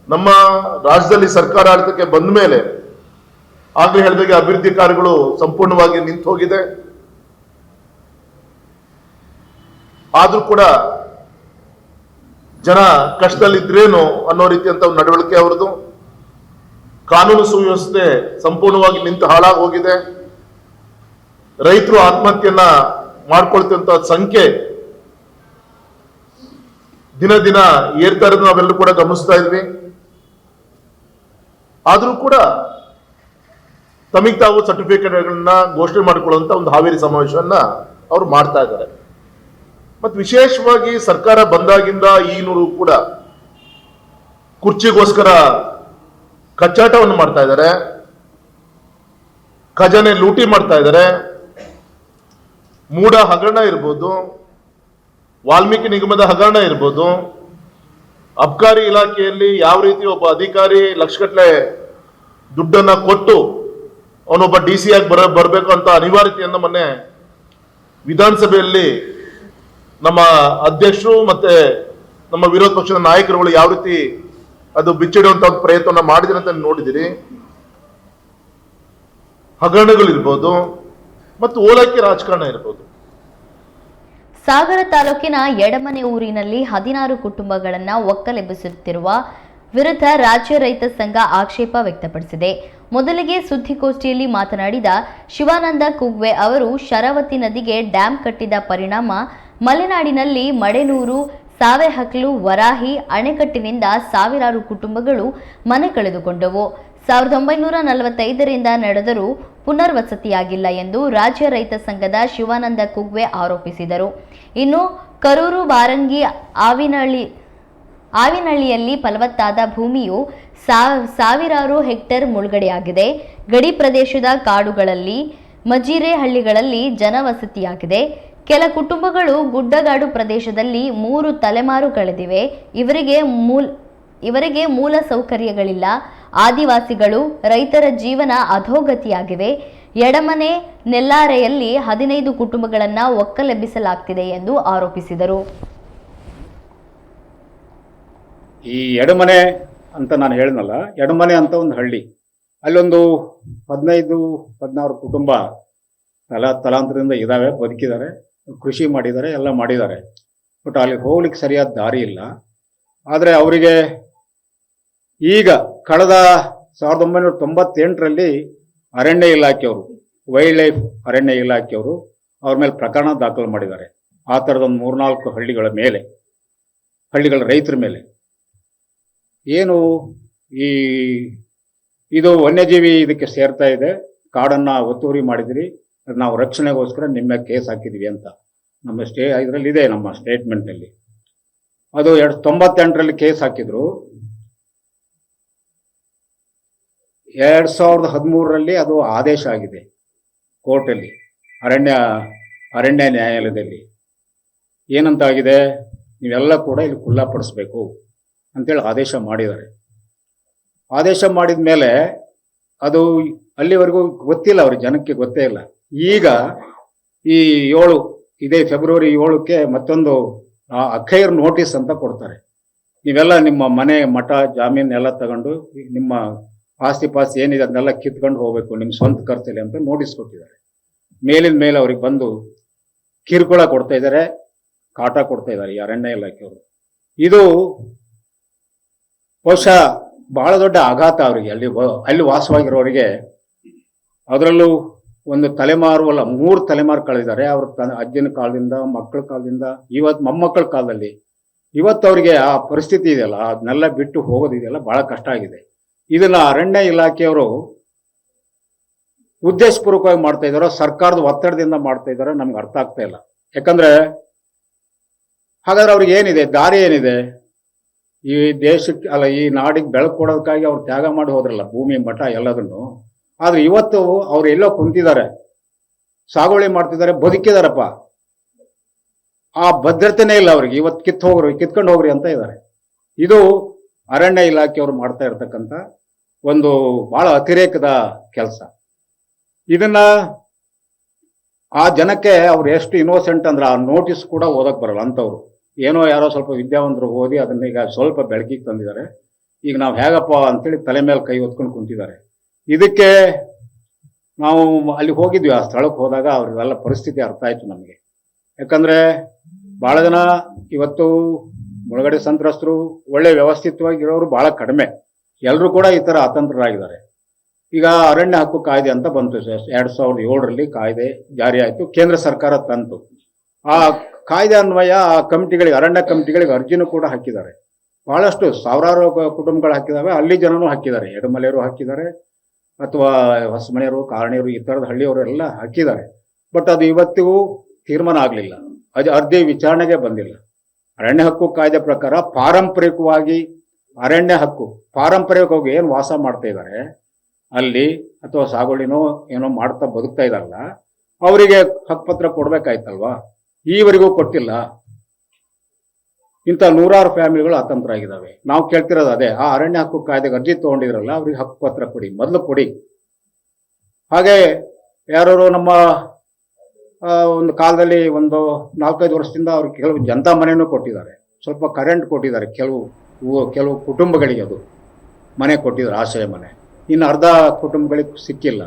ನಮ್ಮ ರಾಜ್ಯದಲ್ಲಿ ಸರ್ಕಾರ ಆಡಳಿತಕ್ಕೆ ಬಂದ ಮೇಲೆ ಆಗ್ಲೇ ಹೇಳಿದಾಗೆ ಅಭಿವೃದ್ಧಿ ಕಾರ್ಯಗಳು ಸಂಪೂರ್ಣವಾಗಿ ನಿಂತು ಹೋಗಿದೆ. ಆದ್ರೂ ಕೂಡ ಜನ ಕಷ್ಟದಲ್ಲಿದ್ರೇನು ಅನ್ನೋ ರೀತಿಯಂತ ಒಂದು ನಡವಳಿಕೆ ಅವರದು. ಕಾನೂನು ಸುವ್ಯವಸ್ಥೆ ಸಂಪೂರ್ಣವಾಗಿ ನಿಂತು ಹಾಳಾಗಿ ಹೋಗಿದೆ. ರೈತರು ಆತ್ಮಹತ್ಯೆಯನ್ನ ಮಾಡ್ಕೊಳ್ತಿರುವಂತ ಸಂಖ್ಯೆ ದಿನ ದಿನ ಏರ್ತಾ ಇರೋದು ನಾವೆಲ್ಲರೂ ಕೂಡ ಗಮನಿಸ್ತಾ ಇದ್ವಿ. ಆದ್ರೂ ಕೂಡ ತಮಗೆ ತಾವು ಸರ್ಟಿಫಿಕೇಟ್ಗಳನ್ನ ಘೋಷಣೆ ಮಾಡಿಕೊಳ್ಳುವಂತ ಒಂದು ಹಾವೇರಿ ಸಮಾವೇಶವನ್ನ ಅವ್ರು ಮಾಡ್ತಾ ಇದ್ದಾರೆ. ಮತ್ತು ವಿಶೇಷವಾಗಿ ಸರ್ಕಾರ ಬಂದಾಗಿಂದ ಈಗಿನವರು ಕೂಡ ಕುರ್ಚಿಗೋಸ್ಕರ ಕಚ್ಚಾಟವನ್ನು ಮಾಡ್ತಾ ಇದ್ದಾರೆ, ಖಜಾನೆ ಲೂಟಿ ಮಾಡ್ತಾ ಇದ್ದಾರೆ. ಮೂಡ ಹಗರಣ ಇರ್ಬೋದು, ವಾಲ್ಮೀಕಿ ನಿಗಮದ ಹಗರಣ ಇರ್ಬೋದು, ಅಬ್ಕಾರಿ ಇಲಾಖೆಯಲ್ಲಿ ಯಾವ ರೀತಿ ಒಬ್ಬ ಅಧಿಕಾರಿ ಲಕ್ಷಗಟ್ಟಲೆ ದುಡ್ಡನ್ನ ಕೊಟ್ಟು ಅವನೊಬ್ಬ DC ಆಗಿ ಬರಬೇಕು ಅಂತ ಅನಿವಾರ್ಯತೆಯನ್ನು ಮೊನ್ನೆ ವಿಧಾನಸಭೆಯಲ್ಲಿ ನಮ್ಮ ಅಧ್ಯಕ್ಷರು ಮತ್ತೆ ನಮ್ಮ ವಿರೋಧ ಪಕ್ಷದ ನಾಯಕರುಗಳು ಯಾವ ರೀತಿ ಅದು ಬಿಚ್ಚಿಡುವಂತ ಒಂದು ಪ್ರಯತ್ನವನ್ನ ಮಾಡಿದ್ರೆ ಅಂತ ನೋಡಿದಿರಿ. ಹಗರಣಗಳಿರ್ಬೋದು ಮತ್ತು ಓಲೈಕೆ ರಾಜಕಾರಣ ಇರ್ಬೋದು. ಸಾಗರ ತಾಲೂಕಿನ ಎಡಮನೆ ಊರಿನಲ್ಲಿ 16 ಕುಟುಂಬಗಳನ್ನ ಒಕ್ಕಲೆಬ್ಬಿಸುತ್ತಿರುವ ವಿರುದ್ಧ ರಾಜ್ಯ ರೈತ ಸಂಘ ಆಕ್ಷೇಪ ವ್ಯಕ್ತಪಡಿಸಿದೆ. ಮೊದಲಿಗೆ ಸುದ್ದಿಗೋಷ್ಠಿಯಲ್ಲಿ ಮಾತನಾಡಿದ ಶಿವಾನಂದ ಕುಗ್ವೆ ಅವರು ಶರಾವತಿ ನದಿಗೆ ಡ್ಯಾಂ ಕಟ್ಟಿದ ಪರಿಣಾಮ ಮಲೆನಾಡಿನಲ್ಲಿ ಮಡೆನೂರು, ಸಾವೆಹಕ್ಲು, ವರಾಹಿ ಅಣೆಕಟ್ಟಿನಿಂದ ಸಾವಿರಾರು ಕುಟುಂಬಗಳು ಮನೆ ಕಳೆದುಕೊಂಡವು. 1945ರಿಂದ ನಡೆದರೂ ಪುನರ್ವಸತಿಯಾಗಿಲ್ಲ ಎಂದು ರಾಜ್ಯ ರೈತ ಸಂಘದ ಶಿವಾನಂದ ಕುಗ್ವೆ ಆರೋಪಿಸಿದರು. ಇನ್ನು ಕರೂರು ಬಾರಂಗಿ ಆವಿನಹಳ್ಳಿಯಲ್ಲಿ ಫಲವತ್ತಾದ ಭೂಮಿಯು ಸಾವಿರಾರು ಹೆಕ್ಟೇರ್ ಮುಳುಗಡೆಯಾಗಿದೆ. ಗಡಿ ಪ್ರದೇಶದ ಕಾಡುಗಳಲ್ಲಿ ಮಜಿರೆ ಹಳ್ಳಿಗಳಲ್ಲಿ ಜನವಸತಿಯಾಗಿದೆ. ಕೆಲ ಕುಟುಂಬಗಳು ಗುಡ್ಡಗಾಡು ಪ್ರದೇಶದಲ್ಲಿ 3 ತಲೆಮಾರು ಕಳೆದಿವೆ. ಇವರಿಗೆ ಮೂಲ ಸೌಕರ್ಯಗಳಿಲ್ಲ. ಆದಿವಾಸಿಗಳು, ರೈತರ ಜೀವನ ಅಧೋಗತಿಯಾಗಿವೆ. ಎಡಮನೆ ನೆಲ್ಲಾರೆಯಲ್ಲಿ 15 ಕುಟುಂಬಗಳನ್ನು ಒಕ್ಕಲೆಬ್ಬಿಸಲಾಗ್ತಿದೆ ಎಂದು ಆರೋಪಿಸಿದರು. ಈ ಎಡಮನೆ ಅಂತ ನಾನು ಹೇಳಿದ್ನಲ್ಲ, ಎಡಮನೆ ಅಂತ ಒಂದು ಹಳ್ಳಿ, ಅಲ್ಲೊಂದು 15-16 ಕುಟುಂಬ ತಲಾಂತರದಿಂದ ಇದ್ದಾವೆ, ಬದುಕಿದ್ದಾರೆ, ಕೃಷಿ ಮಾಡಿದ್ದಾರೆ, ಎಲ್ಲ ಮಾಡಿದ್ದಾರೆ. ಬಟ್ ಅಲ್ಲಿ ಹೋಗ್ಲಿಕ್ಕೆ ಸರಿಯಾದ ದಾರಿ ಇಲ್ಲ. ಆದರೆ ಅವರಿಗೆ ಈಗ ಕಳೆದ 1998ರಲ್ಲಿ ಅರಣ್ಯ ಇಲಾಖೆಯವರು, ವೈಲ್ಡ್ ಲೈಫ್ ಅರಣ್ಯ ಇಲಾಖೆಯವರು ಅವ್ರ ಮೇಲೆ ಪ್ರಕರಣ ದಾಖಲು ಮಾಡಿದ್ದಾರೆ. ಆ ಥರದೊಂದು 3-4 ಹಳ್ಳಿಗಳ ರೈತರ ಮೇಲೆ ಏನು ಇದು ವನ್ಯಜೀವಿ ಇದಕ್ಕೆ ಸೇರ್ತಾ ಇದೆ, ಕಾಡನ್ನು ಒತ್ತುವರಿ ಮಾಡಿದಿರಿ, ನಾವು ರಕ್ಷಣೆಗೋಸ್ಕರ ನಿಮ್ಮ ಕೇಸ್ ಹಾಕಿದ್ವಿ ಅಂತ ನಮ್ಮ ಇದರಲ್ಲಿ ಇದೆ, ನಮ್ಮ ಸ್ಟೇಟ್ಮೆಂಟಲ್ಲಿ. ಅದು 1998ರಲ್ಲಿ ಕೇಸ್ ಹಾಕಿದ್ರು. 2013ರಲ್ಲಿ ಅದು ಆದೇಶ ಆಗಿದೆ ಕೋರ್ಟಲ್ಲಿ, ಅರಣ್ಯ ನ್ಯಾಯಾಲಯದಲ್ಲಿ. ಏನಂತಾಗಿದೆ, ನೀವೆಲ್ಲ ಕೂಡ ಇಲ್ಲಿ ಖುಲ್ಲಾಪಡಿಸ್ಬೇಕು ಅಂತೇಳಿ ಆದೇಶ ಮಾಡಿದ್ದಾರೆ. ಆದೇಶ ಮಾಡಿದ ಮೇಲೆ ಅದು ಅಲ್ಲಿವರೆಗೂ ಗೊತ್ತಿಲ್ಲ, ಅವ್ರ ಜನಕ್ಕೆ ಗೊತ್ತೇ ಇಲ್ಲ. ಈಗ ಈ ಇದೇ ಫೆಬ್ರವರಿ 7ಕ್ಕೆ ಮತ್ತೊಂದು ಅಖೈರ್ ನೋಟಿಸ್ ಅಂತ ಕೊಡ್ತಾರೆ. ನೀವೆಲ್ಲ ನಿಮ್ಮ ಮನೆ, ಮಠ, ಜಾಮೀನು ಎಲ್ಲ ತಗೊಂಡು ನಿಮ್ಮ ಆಸ್ತಿ ಪಾಸ್ತಿ ಏನಿದೆ ಅದನ್ನೆಲ್ಲ ಕಿತ್ಕೊಂಡು ಹೋಗ್ಬೇಕು ನಿಮ್ಮ ಸ್ವಂತ ಖರ್ಚಲ್ಲಿ ಅಂತ ನೋಟಿಸ್ ಕೊಟ್ಟಿದ್ದಾರೆ. ಮೇಲಿನ ಮೇಲೆ ಅವ್ರಿಗೆ ಬಂದು ಕಿರುಕುಳ ಕೊಡ್ತಾ ಇದ್ದಾರೆ, ಕಾಟ ಕೊಡ್ತಾ ಇದ್ದಾರೆ ಈ ಅರಣ್ಯ ಇಲಾಖೆಯವರು. ಇದು ಬಹುಶಃ ಬಹಳ ದೊಡ್ಡ ಆಘಾತ ಅವರಿಗೆ, ಅಲ್ಲಿ ವಾಸವಾಗಿರೋರಿಗೆ. ಅದರಲ್ಲೂ ಒಂದು ತಲೆಮಾರು ಅಲ್ಲ, 3 ತಲೆಮಾರು ಕಳೆದಿದ್ದಾರೆ. ಅವ್ರ ಅಜ್ಜನ ಕಾಲದಿಂದ, ಮಕ್ಕಳ ಕಾಲದಿಂದ, ಇವತ್ತು ಮೊಮ್ಮಕ್ಕಳ ಕಾಲದಲ್ಲಿ. ಇವತ್ತು ಅವರಿಗೆ ಆ ಪರಿಸ್ಥಿತಿ ಇದೆಯಲ್ಲ, ಅದನ್ನೆಲ್ಲ ಬಿಟ್ಟು ಹೋಗೋದಿದೆಯಲ್ಲ, ಬಹಳ ಕಷ್ಟ ಆಗಿದೆ. ಇದನ್ನ ಅರಣ್ಯ ಇಲಾಖೆಯವರು ಉದ್ದೇಶಪೂರ್ವಕವಾಗಿ ಮಾಡ್ತಾ ಇದ್ದಾರೋ, ಸರ್ಕಾರದ ಒತ್ತಡದಿಂದ ಮಾಡ್ತಾ ಇದ್ದಾರೋ ನಮ್ಗೆ ಅರ್ಥ ಆಗ್ತಾ ಇಲ್ಲ. ಯಾಕಂದ್ರೆ ಹಾಗಾದ್ರೆ ಅವ್ರಿಗೆ ಏನಿದೆ, ದಾರಿ ಏನಿದೆ? ಈ ದೇಶಕ್ಕೆ ಅಲ್ಲ, ಈ ನಾಡಿಗೆ ಬೆಳಕು ಕೊಡೋದಕ್ಕಾಗಿ ಅವ್ರು ತ್ಯಾಗ ಮಾಡಿ ಹೋದ್ರಲ್ಲ, ಭೂಮಿ, ಮಠ ಎಲ್ಲದನ್ನು. ಆದ್ರೆ ಇವತ್ತು ಅವ್ರು ಎಲ್ಲೋ ಕುಂತಿದ್ದಾರೆ, ಸಾಗುವಳಿ ಮಾಡ್ತಿದ್ದಾರೆ, ಬದುಕಿದಾರಪ್ಪ. ಆ ಭದ್ರತೆನೇ ಇಲ್ಲ ಅವ್ರಿಗೆ. ಇವತ್ತು ಕಿತ್ಕೊಂಡು ಹೋಗ್ರಿ ಅಂತ ಇದ್ದಾರೆ. ಇದು ಅರಣ್ಯ ಇಲಾಖೆಯವರು ಮಾಡ್ತಾ ಇರ್ತಕ್ಕಂಥ ಒಂದು ಬಹಳ ಅತಿರೇಕದ ಕೆಲಸ. ಇದನ್ನ ಆ ಜನಕ್ಕೆ ಅವ್ರು ಎಷ್ಟು ಇನ್ನೋಸೆಂಟ್ ಅಂದ್ರೆ ಆ ನೋಟಿಸ್ ಕೂಡ ಓದಕ್ ಬರಲ್ಲ ಅಂತವ್ರು. ಏನೋ ಯಾರೋ ಸ್ವಲ್ಪ ವಿದ್ಯಾವಂತರು ಓದಿ ಅದನ್ನ ಈಗ ಸ್ವಲ್ಪ ಬೆಳಕಿಗೆ ತಂದಿದ್ದಾರೆ. ಈಗ ನಾವು ಹೇಗಪ್ಪ ಅಂತೇಳಿ ತಲೆ ಮೇಲೆ ಕೈ ಹೊತ್ಕೊಂಡು ಕುಂತಿದ್ದಾರೆ. ಇದಕ್ಕೆ ನಾವು ಅಲ್ಲಿ ಹೋಗಿದ್ವಿ, ಆ ಸ್ಥಳಕ್ಕೆ ಹೋದಾಗ ಅವ್ರಿಗೆಲ್ಲ ಪರಿಸ್ಥಿತಿ ಅರ್ಥ ಆಯ್ತು ನಮಗೆ. ಯಾಕಂದ್ರೆ ಬಹಳ ಜನ ಇವತ್ತು ಮುಳುಗಡೆ ಸಂತ್ರಸ್ತರು, ಒಳ್ಳೆ ವ್ಯವಸ್ಥಿತವಾಗಿರೋರು ಬಹಳ ಕಡಿಮೆ. ಎಲ್ಲರೂ ಕೂಡ ಈ ತರ ಅತಂತ್ರರಾಗಿದ್ದಾರೆ. ಈಗ ಅರಣ್ಯ ಹಕ್ಕು ಕಾಯ್ದೆ ಅಂತ ಬಂತು, 2007ರಲ್ಲಿ ಕಾಯ್ದೆ ಜಾರಿ ಆಯ್ತು, ಕೇಂದ್ರ ಸರ್ಕಾರ ತಂತು. ಆ ಕಾಯ್ದೆ ಅನ್ವಯ ಆ ಕಮಿಟಿಗಳಿಗೆ, ಅರಣ್ಯ ಕಮಿಟಿಗಳಿಗೆ ಅರ್ಜಿನೂ ಕೂಡ ಹಾಕಿದ್ದಾರೆ. ಬಹಳಷ್ಟು ಸಾವಿರಾರು ಕುಟುಂಬಗಳು ಹಾಕಿದಾವೆ, ಅಲ್ಲಿ ಜನನೂ ಹಾಕಿದ್ದಾರೆ, ಎಡಮಲೆಯವರು ಹಾಕಿದ್ದಾರೆ, ಅಥವಾ ಹೊಸಮನೆಯವರು, ಕಾರಣಿಯವರು, ಈ ತರದ ಹಳ್ಳಿಯವರು ಎಲ್ಲ ಹಾಕಿದ್ದಾರೆ. ಬಟ್ ಅದು ಇವತ್ತಿಗೂ ತೀರ್ಮಾನ ಆಗಲಿಲ್ಲ, ಅದು ಅರ್ಜಿ ವಿಚಾರಣೆಗೆ ಬಂದಿಲ್ಲ. ಅರಣ್ಯ ಹಕ್ಕು ಕಾಯ್ದೆ ಪ್ರಕಾರ ಪಾರಂಪರಿಕವಾಗಿ ಅರಣ್ಯ ಹಕ್ಕು, ಪಾರಂಪರಿಕವಾಗಿ ಏನು ವಾಸ ಮಾಡ್ತಾ ಇದ್ದಾರೆ ಅಲ್ಲಿ, ಅಥವಾ ಸಾಗುವಳಿನೋ ಏನೋ ಮಾಡ್ತಾ ಬದುಕ್ತಾ ಇದಾರಲ್ಲ, ಅವರಿಗೆ ಹಕ್ಕುಪತ್ರ ಕೊಡ್ಬೇಕಾಯ್ತಲ್ವಾ? ಈವರೆಗೂ ಕೊಟ್ಟಿಲ್ಲ. ಇಂಥ 100 ಫ್ಯಾಮಿಲಿಗಳು ಅತಂತ್ರ ಆಗಿದ್ದಾವೆ. ನಾವು ಕೇಳ್ತಿರೋದು ಅದೇ, ಆ ಅರಣ್ಯ ಹಕ್ಕು ಕಾಯ್ದೆಗೆ ಅರ್ಜಿ ತಗೊಂಡಿದ್ರಲ್ಲ, ಅವ್ರಿಗೆ ಹಕ್ಕುಪತ್ರ ಕೊಡಿ, ಮೊದಲು ಕೊಡಿ. ಹಾಗೆ ಯಾರು ನಮ್ಮ ಒಂದು ಕಾಲದಲ್ಲಿ ಒಂದು 4-5 ವರ್ಷದಿಂದ ಅವ್ರಿಗೆ ಕೆಲವು ಜನತಾ ಮನೆಯೂ ಕೊಟ್ಟಿದ್ದಾರೆ, ಸ್ವಲ್ಪ ಕರೆಂಟ್ ಕೊಟ್ಟಿದ್ದಾರೆ, ಕೆಲವು ಕುಟುಂಬಗಳಿಗೆ ಅದು ಮನೆ ಕೊಟ್ಟಿದ್ದಾರೆ, ಆಶ್ರಯ ಮನೆ. ಇನ್ನು ಅರ್ಧ ಕುಟುಂಬಗಳಿಗೆ ಸಿಕ್ಕಿಲ್ಲ.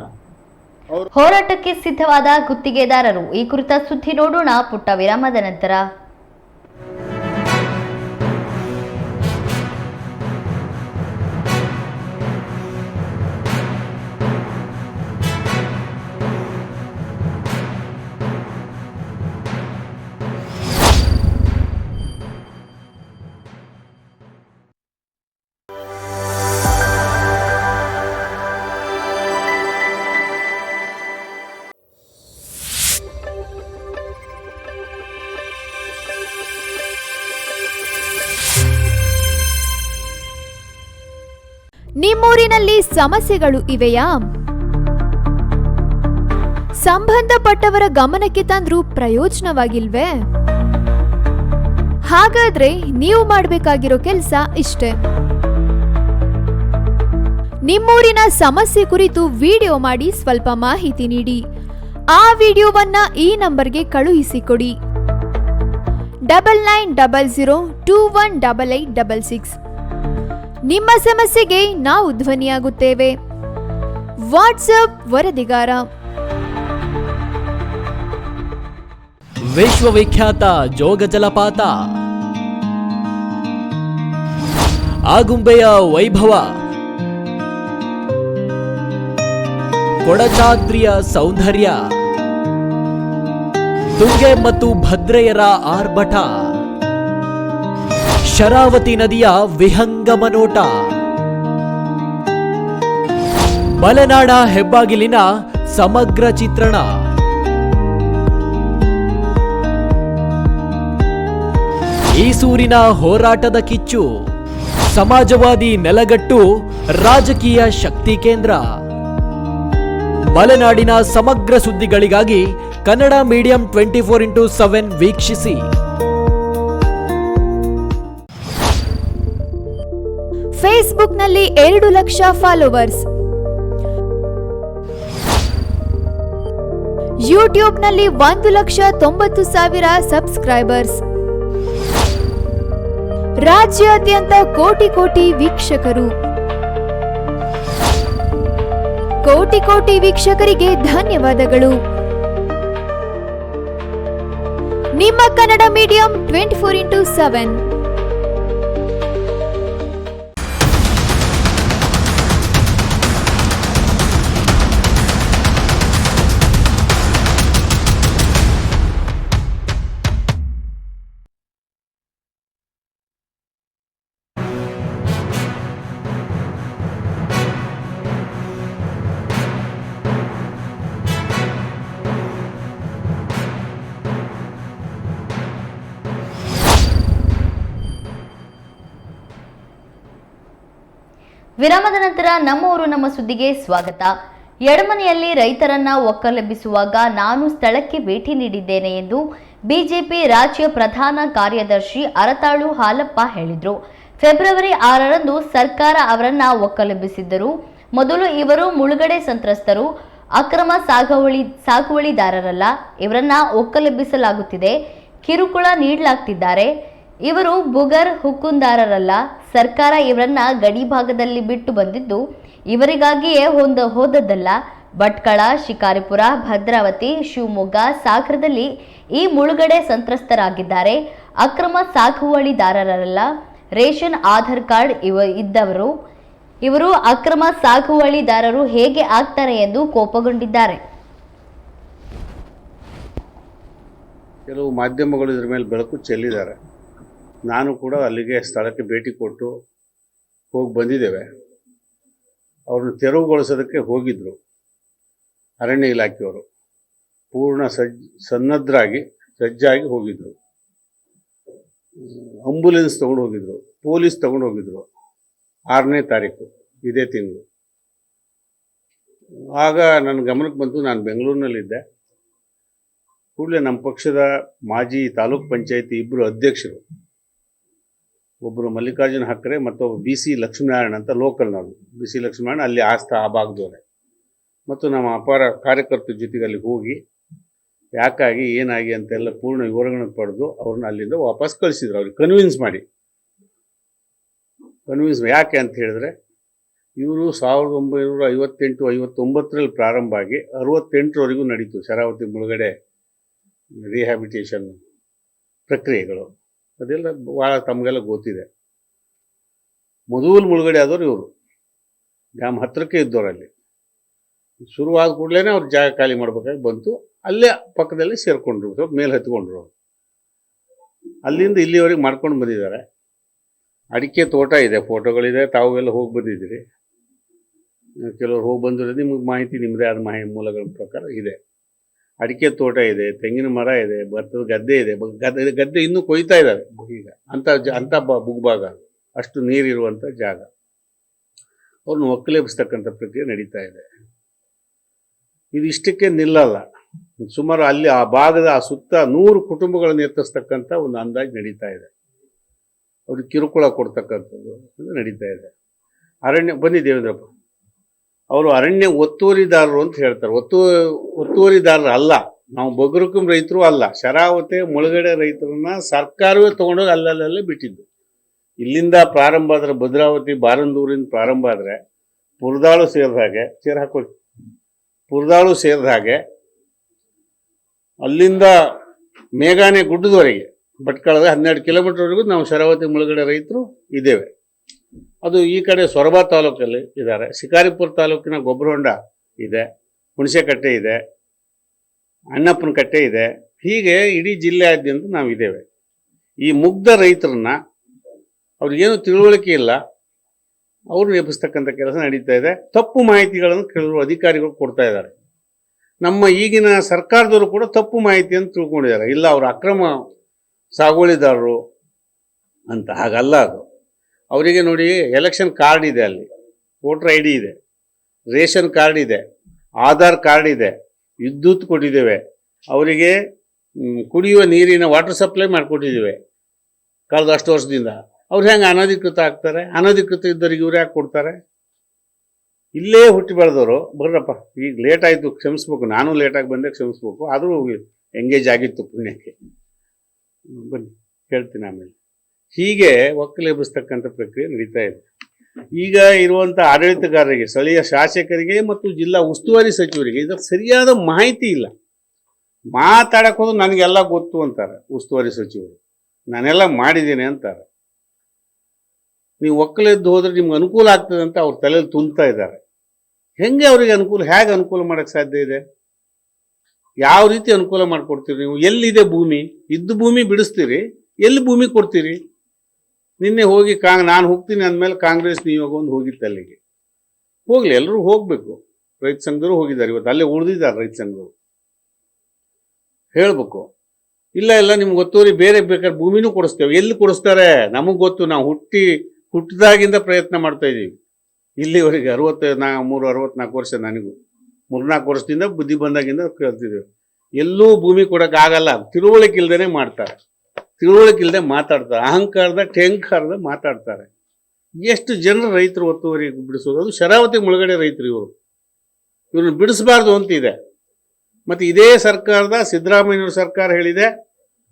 ಹೋರಾಟಕ್ಕೆ ಸಿದ್ಧವಾದ ಗುತ್ತಿಗೆದಾರರು. ಈ ಕುರಿತ ಸುದ್ದಿ ನೋಡೋಣ ಪುಟ್ಟ ವಿರಾಮದ ನಂತರ. ನಿಮ್ಮೂರಿನಲ್ಲಿ ಸಮಸ್ಯೆಗಳು ಇವೆಯಾ? ಸಂಬಂಧಪಟ್ಟವರ ಗಮನಕ್ಕೆ ತಂದ್ರೂ ಪ್ರಯೋಜನವಾಗಿಲ್ವೇ? ಹಾಗಾದ್ರೆ ನೀವು ಮಾಡಬೇಕಾಗಿರೋ ಕೆಲಸ ಇಷ್ಟೇ. ನಿಮ್ಮೂರಿನ ಸಮಸ್ಯೆ ಕುರಿತು ವಿಡಿಯೋ ಮಾಡಿ ಸ್ವಲ್ಪ ಮಾಹಿತಿ ನೀಡಿ. ಆ ವಿಡಿಯೋವನ್ನ ಈ ನಂಬರ್ಗೆ ಕಳುಹಿಸಿಕೊಡಿ. 9900218866. ನಿಮ್ಮ ಸಮಸ್ಯೆಗೆ ನಾವು ಧ್ವನಿಯಾಗುತ್ತೇವೆ. ವಾಟ್ಸ್ಆಪ್ ವರದಿಗಾರ. ವಿಶ್ವವಿಖ್ಯಾತ ಜೋಗ ಜಲಪಾತ, ಆಗುಂಬೆಯ ವೈಭವ, ಕೊಡಚಾದ್ರಿಯ ಸೌಂದರ್ಯ, ತುಂಗೆ ಮತ್ತು ಭದ್ರೆಯರ ಆರ್ಭಟ, ಶರಾವತಿ ನದಿಯ ವಿಹಂಗಮ ನೋಟ, ಮಲೆನಾಡ ಹೆಬ್ಬಾಗಿಲಿನ ಸಮಗ್ರ ಚಿತ್ರಣ, ಈಸೂರಿನ ಹೋರಾಟದ ಕಿಚ್ಚು, ಸಮಾಜವಾದಿ ನೆಲಗಟ್ಟು, ರಾಜಕೀಯ ಶಕ್ತಿ ಕೇಂದ್ರ. ಮಲೆನಾಡಿನ ಸಮಗ್ರ ಸುದ್ದಿಗಳಿಗಾಗಿ ಕನ್ನಡ ಮೀಡಿಯಂ 24x7 ವೀಕ್ಷಿಸಿ. ಫೇಸ್ಬುಕ್ನಲ್ಲಿ 2 ಲಕ್ಷ ಫಾಲೋವರ್ಸ್, ಯೂಟ್ಯೂಬ್ನಲ್ಲಿ 1,90,000 ಸಬ್ಸ್ಕ್ರೈಬರ್ಸ್, ರಾಜ್ಯಾದ್ಯಂತ ಕೋಟಿ ಕೋಟಿ ವೀಕ್ಷಕರು. ಕೋಟಿ ಕೋಟಿ ವೀಕ್ಷಕರಿಗೆ ಧನ್ಯವಾದಗಳು. ನಿಮ್ಮ ಕನ್ನಡ ಮೀಡಿಯಂ 24x7. ವಿರಾಮದ ನಂತರ ನಮ್ಮ ಊರು ನಮ್ಮ ಸುದ್ದಿಗೆ ಸ್ವಾಗತ. ಎಡಮನೆಯಲ್ಲಿ ರೈತರನ್ನ ಒಕ್ಕಲೆಬ್ಬಿಸುವಾಗ ನಾನು ಸ್ಥಳಕ್ಕೆ ಭೇಟಿ ನೀಡಿದ್ದೇನೆ ಎಂದು ಬಿಜೆಪಿ ರಾಜ್ಯ ಪ್ರಧಾನ ಕಾರ್ಯದರ್ಶಿ ಅರತಾಳು ಹಾಲಪ್ಪ ಹೇಳಿದರು. ಫೆಬ್ರವರಿ 6ರಂದು ಸರ್ಕಾರ ಅವರನ್ನ ಒಕ್ಕಲೆಬ್ಬಿಸಿದ್ದರು. ಮೊದಲು ಇವರು ಮುಳುಗಡೆ ಸಂತ್ರಸ್ತರು, ಅಕ್ರಮ ಸಾಗುವಳಿದಾರರಲ್ಲ. ಇವರನ್ನ ಒಕ್ಕಲೆಬ್ಬಿಸಲಾಗುತ್ತಿದೆ, ಕಿರುಕುಳ ನೀಡಲಾಗ್ತಿದ್ದಾರೆ. ಇವರು ಬುಗರ್ ಹುಕ್ಕುಂದಾರರಲ್ಲ. ಸರ್ಕಾರ ಇವರನ್ನ ಗಡಿ ಭಾಗದಲ್ಲಿ ಬಿಟ್ಟು ಬಂದಿದ್ದು ಇವರಿಗಾಗಿಯೇ ಹೋದದ್ದಲ್ಲ. ಭಟ್ಕಳ, ಶಿಕಾರಿಪುರ, ಭದ್ರಾವತಿ, ಶಿವಮೊಗ್ಗ, ಸಾಗರದಲ್ಲಿ ಈ ಮುಳುಗಡೆ ಸಂತ್ರಸ್ತರಾಗಿದ್ದಾರೆ. ಅಕ್ರಮ ಸಾಗುವಳಿದಾರರಲ್ಲ. ರೇಷನ್ ಆಧಾರ್ ಕಾರ್ಡ್ ಇದ್ದವರು. ಇವರು ಅಕ್ರಮ ಸಾಗುವಳಿದಾರರು ಹೇಗೆ ಆಗ್ತಾರೆ ಎಂದು ಕೋಪಗೊಂಡಿದ್ದಾರೆ. ಕೆಲವು ಮಾಧ್ಯಮಗಳು ಇದ್ರ ಮೇಲೆ ಬೆಳಕು ಚೆಲ್ಲಿದ್ದಾರೆ. ನಾನು ಕೂಡ ಅಲ್ಲಿಗೆ ಸ್ಥಳಕ್ಕೆ ಭೇಟಿ ಕೊಟ್ಟು ಹೋಗಿ ಬಂದಿದ್ದೇವೆ. ಅವ್ರನ್ನ ತೆರವುಗೊಳಿಸೋದಕ್ಕೆ ಹೋಗಿದ್ರು ಅರಣ್ಯ ಇಲಾಖೆಯವರು. ಪೂರ್ಣ ಸಜ್ಜಾಗಿ ಹೋಗಿದ್ರು. ಆಂಬುಲೆನ್ಸ್ ತಗೊಂಡು ಹೋಗಿದ್ರು, ಪೊಲೀಸ್ ತಗೊಂಡು ಹೋಗಿದ್ರು. 6ನೇ ತಾರೀಕು ಇದೇ ತಿಂಗಳು. ಆಗ ನನ್ನ ಗಮನಕ್ಕೆ ಬಂತು, ನಾನು ಬೆಂಗಳೂರಿನಲ್ಲಿದ್ದೆ. ಕೂಡಲೇ ನಮ್ಮ ಪಕ್ಷದ ಮಾಜಿ ತಾಲೂಕ್ ಪಂಚಾಯತಿ 2 ಅಧ್ಯಕ್ಷರು, ಒಬ್ಬರು ಮಲ್ಲಿಕಾರ್ಜುನ ಹಕ್ರೆ ಮತ್ತೊಬ್ಬ BC ಲಕ್ಷ್ಮೀನಾರಾಯಣ ಅಂತ ಲೋಕಲ್ನವರು. BC ಲಕ್ಷ್ಮೀನಾರಾಯಣ ಅಲ್ಲಿ ಆ ಭಾಗದವರೇ. ಮತ್ತು ನಮ್ಮ ಅಪಾರ ಕಾರ್ಯಕರ್ತರ ಜೊತೆಗೆ ಅಲ್ಲಿ ಹೋಗಿ ಯಾಕಾಗಿ ಏನಾಗಿ ಅಂತೆಲ್ಲ ಪೂರ್ಣ ವಿವರಗಳನ್ನು ಪಡೆದು ಅವ್ರನ್ನ ಅಲ್ಲಿಂದ ವಾಪಸ್ ಕಳಿಸಿದ್ರು. ಅವ್ರಿಗೆ ಕನ್ವಿನ್ಸ್ ಮಾಡಿ ಯಾಕೆ ಅಂತ ಹೇಳಿದ್ರೆ, ಇವರು 1958-59ರಲ್ಲಿ ಪ್ರಾರಂಭ ಆಗಿ 68ರವರೆಗೂ ನಡೀತು ಶರಾವತಿ ಮುಳುಗಡೆ ರಿಹ್ಯಾಬಿಟೇಷನ್ ಪ್ರಕ್ರಿಯೆಗಳು. ಅದೆಲ್ಲ ಭಾಳ ತಮಗೆಲ್ಲ ಗೊತ್ತಿದೆ. ಮೊದಲು ಮುಳುಗಡೆ ಆದವರು ಇವರು, ಡ್ಯಾಮ್ ಹತ್ತಿರಕ್ಕೆ ಇದ್ದವರಲ್ಲಿ. ಶುರುವಾದ ಕೂಡಲೇ ಅವ್ರು ಜಾಗ ಖಾಲಿ ಮಾಡ್ಬೇಕಾಗಿ ಬಂತು. ಅಲ್ಲೇ ಪಕ್ಕದಲ್ಲಿ ಸೇರಿಕೊಂಡ್ರು, ಸ್ವಲ್ಪ ಮೇಲೆ ಹತ್ಕೊಂಡ್ರು. ಅಲ್ಲಿಂದ ಇಲ್ಲಿವರೆಗೆ ಮಾಡ್ಕೊಂಡು ಬಂದಿದ್ದಾರೆ. ಅಡಿಕೆ ತೋಟ ಇದೆ, ಫೋಟೋಗಳಿದೆ, ತಾವೆಲ್ಲ ಹೋಗಿ ಬಂದಿದ್ದೀರಿ. ಕೆಲವರು ಹೋಗಿ ಬಂದಿರೋದು ನಿಮಗೆ ಮಾಹಿತಿ ನಿಮ್ಮದೇ ಆದ ಮೂಲಗಳ ಪ್ರಕಾರ ಇದೆ. ಅಡಿಕೆ ತೋಟ ಇದೆ, ತೆಂಗಿನ ಮರ ಇದೆ, ಭತ್ತದ ಗದ್ದೆ ಇದೆ. ಗದ್ದೆ ಇನ್ನೂ ಕೊಯ್ತಾ ಇದ್ದಾರೆ ಈಗ. ಅಂಥ ಬುಗ್ಭಾಗ, ಅಷ್ಟು ನೀರಿರುವಂಥ ಜಾಗ. ಅವ್ರನ್ನ ಒಕ್ಕಲೆಬ್ಬಿಸ್ತಕ್ಕಂಥ ಪ್ರಕ್ರಿಯೆ ನಡೀತಾ ಇದೆ. ಇದಿಷ್ಟಕ್ಕೆ ನಿಲ್ಲಲ್ಲ. ಸುಮಾರು ಅಲ್ಲಿ ಆ ಭಾಗದ ಆ ಸುತ್ತ 100 ಕುಟುಂಬಗಳನ್ನು ಎತ್ತಿಸ್ತಕ್ಕಂಥ ಒಂದು ಅಂದಾಜು ನಡೀತಾ ಇದೆ. ಅವ್ರಿಗೆ ಕಿರುಕುಳ ಕೊಡ್ತಕ್ಕಂಥದ್ದು ನಡೀತಾ ಇದೆ. ಅರಣ್ಯ ಬನ್ನಿ ದೇವೇಂದ್ರಪ್ಪ, ಅವರು ಅರಣ್ಯ ಒತ್ತುವರಿದಾರರು ಅಂತ ಹೇಳ್ತಾರೆ. ಒತ್ತುವರಿದಾರರು ಅಲ್ಲ, ನಾವು ಬಗರುಕುಂ ರೈತರು ಅಲ್ಲ. ಶರಾವತಿ ಮುಳುಗಡೆ ರೈತರನ್ನ ಸರ್ಕಾರವೇ ತೊಗೊಂಡೋಗಿ ಅಲ್ಲಲ್ಲೇ ಬಿಟ್ಟಿದ್ದು. ಇಲ್ಲಿಂದ ಪ್ರಾರಂಭ ಆದರೆ ಭದ್ರಾವತಿ ಬಾರಂದೂರಿಂದ ಪ್ರಾರಂಭ ಆದರೆ ಪುರದಾಳು ಸೇರಿದ ಹಾಗೆ ಪುರದಾಳು ಸೇರಿದ ಹಾಗೆ ಅಲ್ಲಿಂದ ಮೇಘಾನೆ ಗುಡ್ಡದವರೆಗೆ ಭಟ್ಕಳದ 12 ಕಿಲೋಮೀಟರ್ವರೆಗೂ ನಾವು ಶರಾವತಿ ಮುಳುಗಡೆ ರೈತರು ಇದ್ದೇವೆ. ಅದು ಈ ಕಡೆ ಸೊರಬ ತಾಲೂಕಲ್ಲಿ ಇದ್ದಾರೆ, ಶಿಕಾರಿಪುರ ತಾಲೂಕಿನ ಗೊಬ್ಬರಹೊಂಡ ಇದೆ, ಹುಣಸೆಕಟ್ಟೆ ಇದೆ, ಅಣ್ಣಪ್ಪನ ಕಟ್ಟೆ ಇದೆ. ಹೀಗೆ ಇಡೀ ಜಿಲ್ಲೆಯಾದ್ಯಂತ ನಾವು ಇದ್ದೇವೆ. ಈ ಮುಗ್ಧ ರೈತರನ್ನ ಅವ್ರಿಗೇನು ತಿಳುವಳಿಕೆ ಇಲ್ಲ, ಅವ್ರನ್ನ ಎಬ್ಬಿಸ್ತಕ್ಕಂಥ ಕೆಲಸ ನಡೀತಾ ಇದೆ. ತಪ್ಪು ಮಾಹಿತಿಗಳನ್ನು ಕೆಲವರು ಅಧಿಕಾರಿಗಳು ಕೊಡ್ತಾ ಇದ್ದಾರೆ. ನಮ್ಮ ಈಗಿನ ಸರ್ಕಾರದವರು ಕೂಡ ತಪ್ಪು ಮಾಹಿತಿಯನ್ನು ತಿಳ್ಕೊಂಡಿದ್ದಾರೆ. ಇಲ್ಲ, ಅವರು ಅಕ್ರಮ ಸಾಗುವಳಿದಾರರು ಅಂತ. ಹಾಗಲ್ಲ ಅದು. ಅವರಿಗೆ ನೋಡಿ, ಎಲೆಕ್ಷನ್ ಕಾರ್ಡ್ ಇದೆ, ಅಲ್ಲಿ ವೋಟರ್ ID ಇದೆ, ರೇಷನ್ ಕಾರ್ಡ್ ಇದೆ, ಆಧಾರ್ ಕಾರ್ಡ್ ಇದೆ, ವಿದ್ಯುತ್ ಕೊಟ್ಟಿದ್ದೇವೆ, ಅವರಿಗೆ ಕುಡಿಯುವ ನೀರಿನ ವಾಟರ್ ಸಪ್ಲೈ ಮಾಡಿಕೊಟ್ಟಿದ್ದೇವೆ ಕಳೆದ ಅಷ್ಟು ವರ್ಷದಿಂದ. ಅವ್ರು ಹೆಂಗೆ ಅನಧಿಕೃತ ಆಗ್ತಾರೆ? ಅನಧಿಕೃತ ಇದ್ದವ್ರಿಗೆ ಇವ್ರು ಯಾಕೆ ಕೊಡ್ತಾರೆ? ಇಲ್ಲೇ ಹುಟ್ಟಿ ಬೆಳೆದವರು. ಬರ್ರಪ್ಪ, ಈಗ ಲೇಟ್ ಆಯಿತು, ಕ್ಷಮಿಸ್ಬೇಕು. ನಾನು ಲೇಟಾಗಿ ಬಂದೆ, ಕ್ಷಮಿಸ್ಬೇಕು. ಆದರೂ ಎಂಗೇಜ್ ಆಗಿತ್ತು ಪುಣ್ಯಕ್ಕೆ. ಬನ್ನಿ, ಹೇಳ್ತೀನಿ ಆಮೇಲೆ. ಹೀಗೆ ಒಕ್ಕಲೆಬ್ಬಿಸ್ತಕ್ಕಂಥ ಪ್ರಕ್ರಿಯೆ ನಡೀತಾ ಇದೆ. ಈಗ ಇರುವಂಥ ಆಡಳಿತಗಾರರಿಗೆ, ಸ್ಥಳೀಯ ಶಾಸಕರಿಗೆ ಮತ್ತು ಜಿಲ್ಲಾ ಉಸ್ತುವಾರಿ ಸಚಿವರಿಗೆ ಇದರ ಸರಿಯಾದ ಮಾಹಿತಿ ಇಲ್ಲ. ಮಾತಾಡಕ್ಕೆ ಹೋದ್ರೆ ನನಗೆಲ್ಲ ಗೊತ್ತು ಅಂತಾರೆ ಉಸ್ತುವಾರಿ ಸಚಿವರು, ನಾನೆಲ್ಲ ಮಾಡಿದ್ದೇನೆ ಅಂತಾರೆ. ನೀವು ಒಕ್ಕಲೆದ್ದು ಹೋದ್ರೆ ನಿಮ್ಗೆ ಅನುಕೂಲ ಆಗ್ತದೆ ಅಂತ ಅವ್ರ ತಲೆಯಲ್ಲಿ ತುಂಬ್ತಾ ಇದ್ದಾರೆ. ಹೆಂಗೆ ಅವರಿಗೆ ಅನುಕೂಲ, ಹೇಗೆ ಅನುಕೂಲ ಮಾಡೋಕ್ಕೆ ಸಾಧ್ಯ ಇದೆ? ಯಾವ ರೀತಿ ಅನುಕೂಲ ಮಾಡಿಕೊಡ್ತೀರಿ ನೀವು? ಎಲ್ಲಿದೆ ಭೂಮಿ? ಇದ್ದು ಭೂಮಿ ಬಿಡಿಸ್ತೀರಿ, ಎಲ್ಲಿ ಭೂಮಿ ಕೊಡ್ತೀರಿ? ನಿನ್ನೆ ಹೋಗಿ ನಾನು ಹೋಗ್ತೀನಿ ಅಂದಮೇಲೆ ಕಾಂಗ್ರೆಸ್ ನಿಯೋಗ ಒಂದು ಹೋಗಿತ್ತು ಅಲ್ಲಿಗೆ. ಹೋಗ್ಲಿ, ಎಲ್ಲರೂ ಹೋಗ್ಬೇಕು. ರೈತ ಸಂಘದವರು ಹೋಗಿದ್ದಾರೆ, ಇವತ್ತು ಅಲ್ಲೇ ಉಳಿದಿದ್ದಾರೆ ರೈತ ಸಂಘದವರು. ಹೇಳ್ಬೇಕು, ಇಲ್ಲ ನಿಮ್ಗೆ ಗೊತ್ತೋರಿ, ಬೇರೆ ಬೇಕಾದ್ರೆ ಭೂಮಿನೂ ಕೊಡಿಸ್ತೇವೆ. ಎಲ್ಲಿ ಕೊಡಿಸ್ತಾರೆ ನಮಗೆ ಗೊತ್ತು, ನಾವು ಹುಟ್ಟಿದಾಗಿಂದ ಪ್ರಯತ್ನ ಮಾಡ್ತಾ ಇದ್ದೀವಿ ಇಲ್ಲಿವರೆಗೆ. 64 ವರ್ಷ, ನನಗೂ 3-4 ವರ್ಷದಿಂದ ಬುದ್ಧಿ ಬಂದಾಗಿಂದ ಕೇಳ್ತಿದ್ದೇವೆ. ಎಲ್ಲೂ ಭೂಮಿ ಕೊಡೋಕ್ಕಾಗಲ್ಲ. ತಿಳುವಳಿಕೆ ಇಲ್ದೇ ಮಾಡ್ತಾರೆ, ತಿಳುವಳಿಕೆ ಇಲ್ಲದೆ ಮಾತಾಡ್ತಾರೆ, ಅಹಂಕಾರದ ಟೆಂಕಾರದ ಮಾತಾಡ್ತಾರೆ. ಎಷ್ಟು ಜನರು ರೈತರು ಒತ್ತುವರಿ ಬಿಡಿಸೋದು? ಅದು ಶರಾವತಿ ಮುಳುಗಡೆ ರೈತರು. ಇವ್ರನ್ನ ಬಿಡಿಸಬಾರ್ದು ಅಂತಿದೆ. ಮತ್ತು ಇದೇ ಸರ್ಕಾರದ ಸಿದ್ದರಾಮಯ್ಯವ್ರ ಸರ್ಕಾರ ಹೇಳಿದೆ,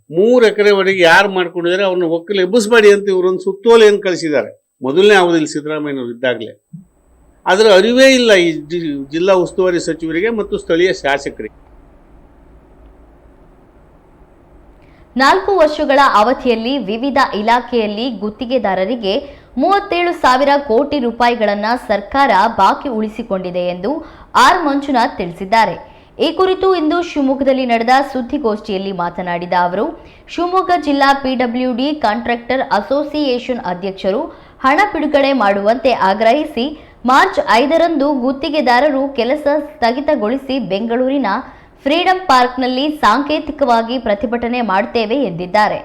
3 ಎಕರೆವರೆಗೆ ಯಾರು ಮಾಡ್ಕೊಂಡಿದ್ದಾರೆ ಅವ್ರನ್ನ ಒಕ್ಕಲು ಎಬ್ಬಿಸಬೇಡಿ ಅಂತ ಇವರೊಂದು ಸುತ್ತೋಲೆಯನ್ನು ಕಳಿಸಿದ್ದಾರೆ. ಮೊದಲನೇ ಅವಧಿಯಲ್ಲಿ ಸಿದ್ದರಾಮಯ್ಯವ್ರು ಇದ್ದಾಗಲೇ. ಅದರ ಅರಿವೇ ಇಲ್ಲ ಈ ಜಿಲ್ಲಾ ಉಸ್ತುವಾರಿ ಸಚಿವರಿಗೆ ಮತ್ತು ಸ್ಥಳೀಯ ಶಾಸಕರಿಗೆ. 4 ವರ್ಷಗಳ ಅವಧಿಯಲ್ಲಿ ವಿವಿಧ ಇಲಾಖೆಯಲ್ಲಿ ಗುತ್ತಿಗೆದಾರರಿಗೆ 37,000 ಕೋಟಿ ರೂಪಾಯಿಗಳನ್ನು ಸರ್ಕಾರ ಬಾಕಿ ಉಳಿಸಿಕೊಂಡಿದೆ ಎಂದು ಆರ್ ಮಂಜುನಾಥ್ ತಿಳಿಸಿದ್ದಾರೆ. ಈ ಕುರಿತು ಇಂದು ಶಿವಮೊಗ್ಗದಲ್ಲಿ ನಡೆದ ಸುದ್ದಿಗೋಷ್ಠಿಯಲ್ಲಿ ಮಾತನಾಡಿದ ಅವರು, ಶಿವಮೊಗ್ಗ ಜಿಲ್ಲಾ PWD ಕಾಂಟ್ರಾಕ್ಟರ್ ಅಸೋಸಿಯೇಷನ್ ಅಧ್ಯಕ್ಷರು ಹಣ ಬಿಡುಗಡೆ ಮಾಡುವಂತೆ ಆಗ್ರಹಿಸಿ ಮಾರ್ಚ್ 5ರಂದು ಗುತ್ತಿಗೆದಾರರು ಕೆಲಸ ಸ್ಥಗಿತಗೊಳಿಸಿ ಬೆಂಗಳೂರಿನ ಫ್ರೀಡಂ ಪಾರ್ಕ್ನಲ್ಲಿ ಸಾಂಕೇತಿಕವಾಗಿ ಪ್ರತಿಭಟನೆ ಮಾಡುತ್ತೇವೆ ಎಂದಿದ್ದಾರೆ.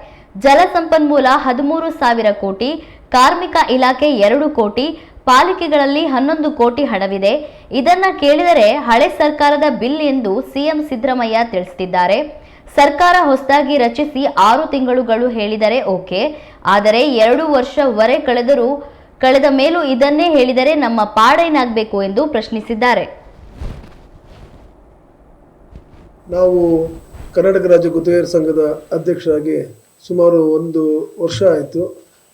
ಜಲಸಂಪನ್ಮೂಲ 13,000 ಕೋಟಿ, ಕಾರ್ಮಿಕ ಇಲಾಖೆ 2 ಕೋಟಿ, ಪಾಲಿಕೆಗಳಲ್ಲಿ 11 ಕೋಟಿ ಹಣವಿದೆ. ಇದನ್ನ ಕೇಳಿದರೆ ಹಳೆ ಸರ್ಕಾರದ ಬಿಲ್ ಎಂದು ಸಿಎಂ ಸಿದ್ದರಾಮಯ್ಯ ತಿಳಿಸುತ್ತಿದ್ದಾರೆ. ಸರ್ಕಾರ ಹೊಸದಾಗಿ ರಚಿಸಿ 6 ತಿಂಗಳುಗಳು ಹೇಳಿದರೆ ಓಕೆ, ಆದರೆ 2 ವರ್ಷವರೆ ಕಳೆದ ಮೇಲೂ ಇದನ್ನೇ ಹೇಳಿದರೆ ನಮ್ಮ ಪಾಡೇನಾಗಬೇಕು ಎಂದು ಪ್ರಶ್ನಿಸಿದ್ದಾರೆ. ನಾವು ಕರ್ನಾಟಕ ರಾಜ್ಯ ಗುತ್ತಿಗೆದಾರರ ಸಂಘದ ಅಧ್ಯಕ್ಷರಾಗಿ ಸುಮಾರು 1 ವರ್ಷ ಆಯಿತು.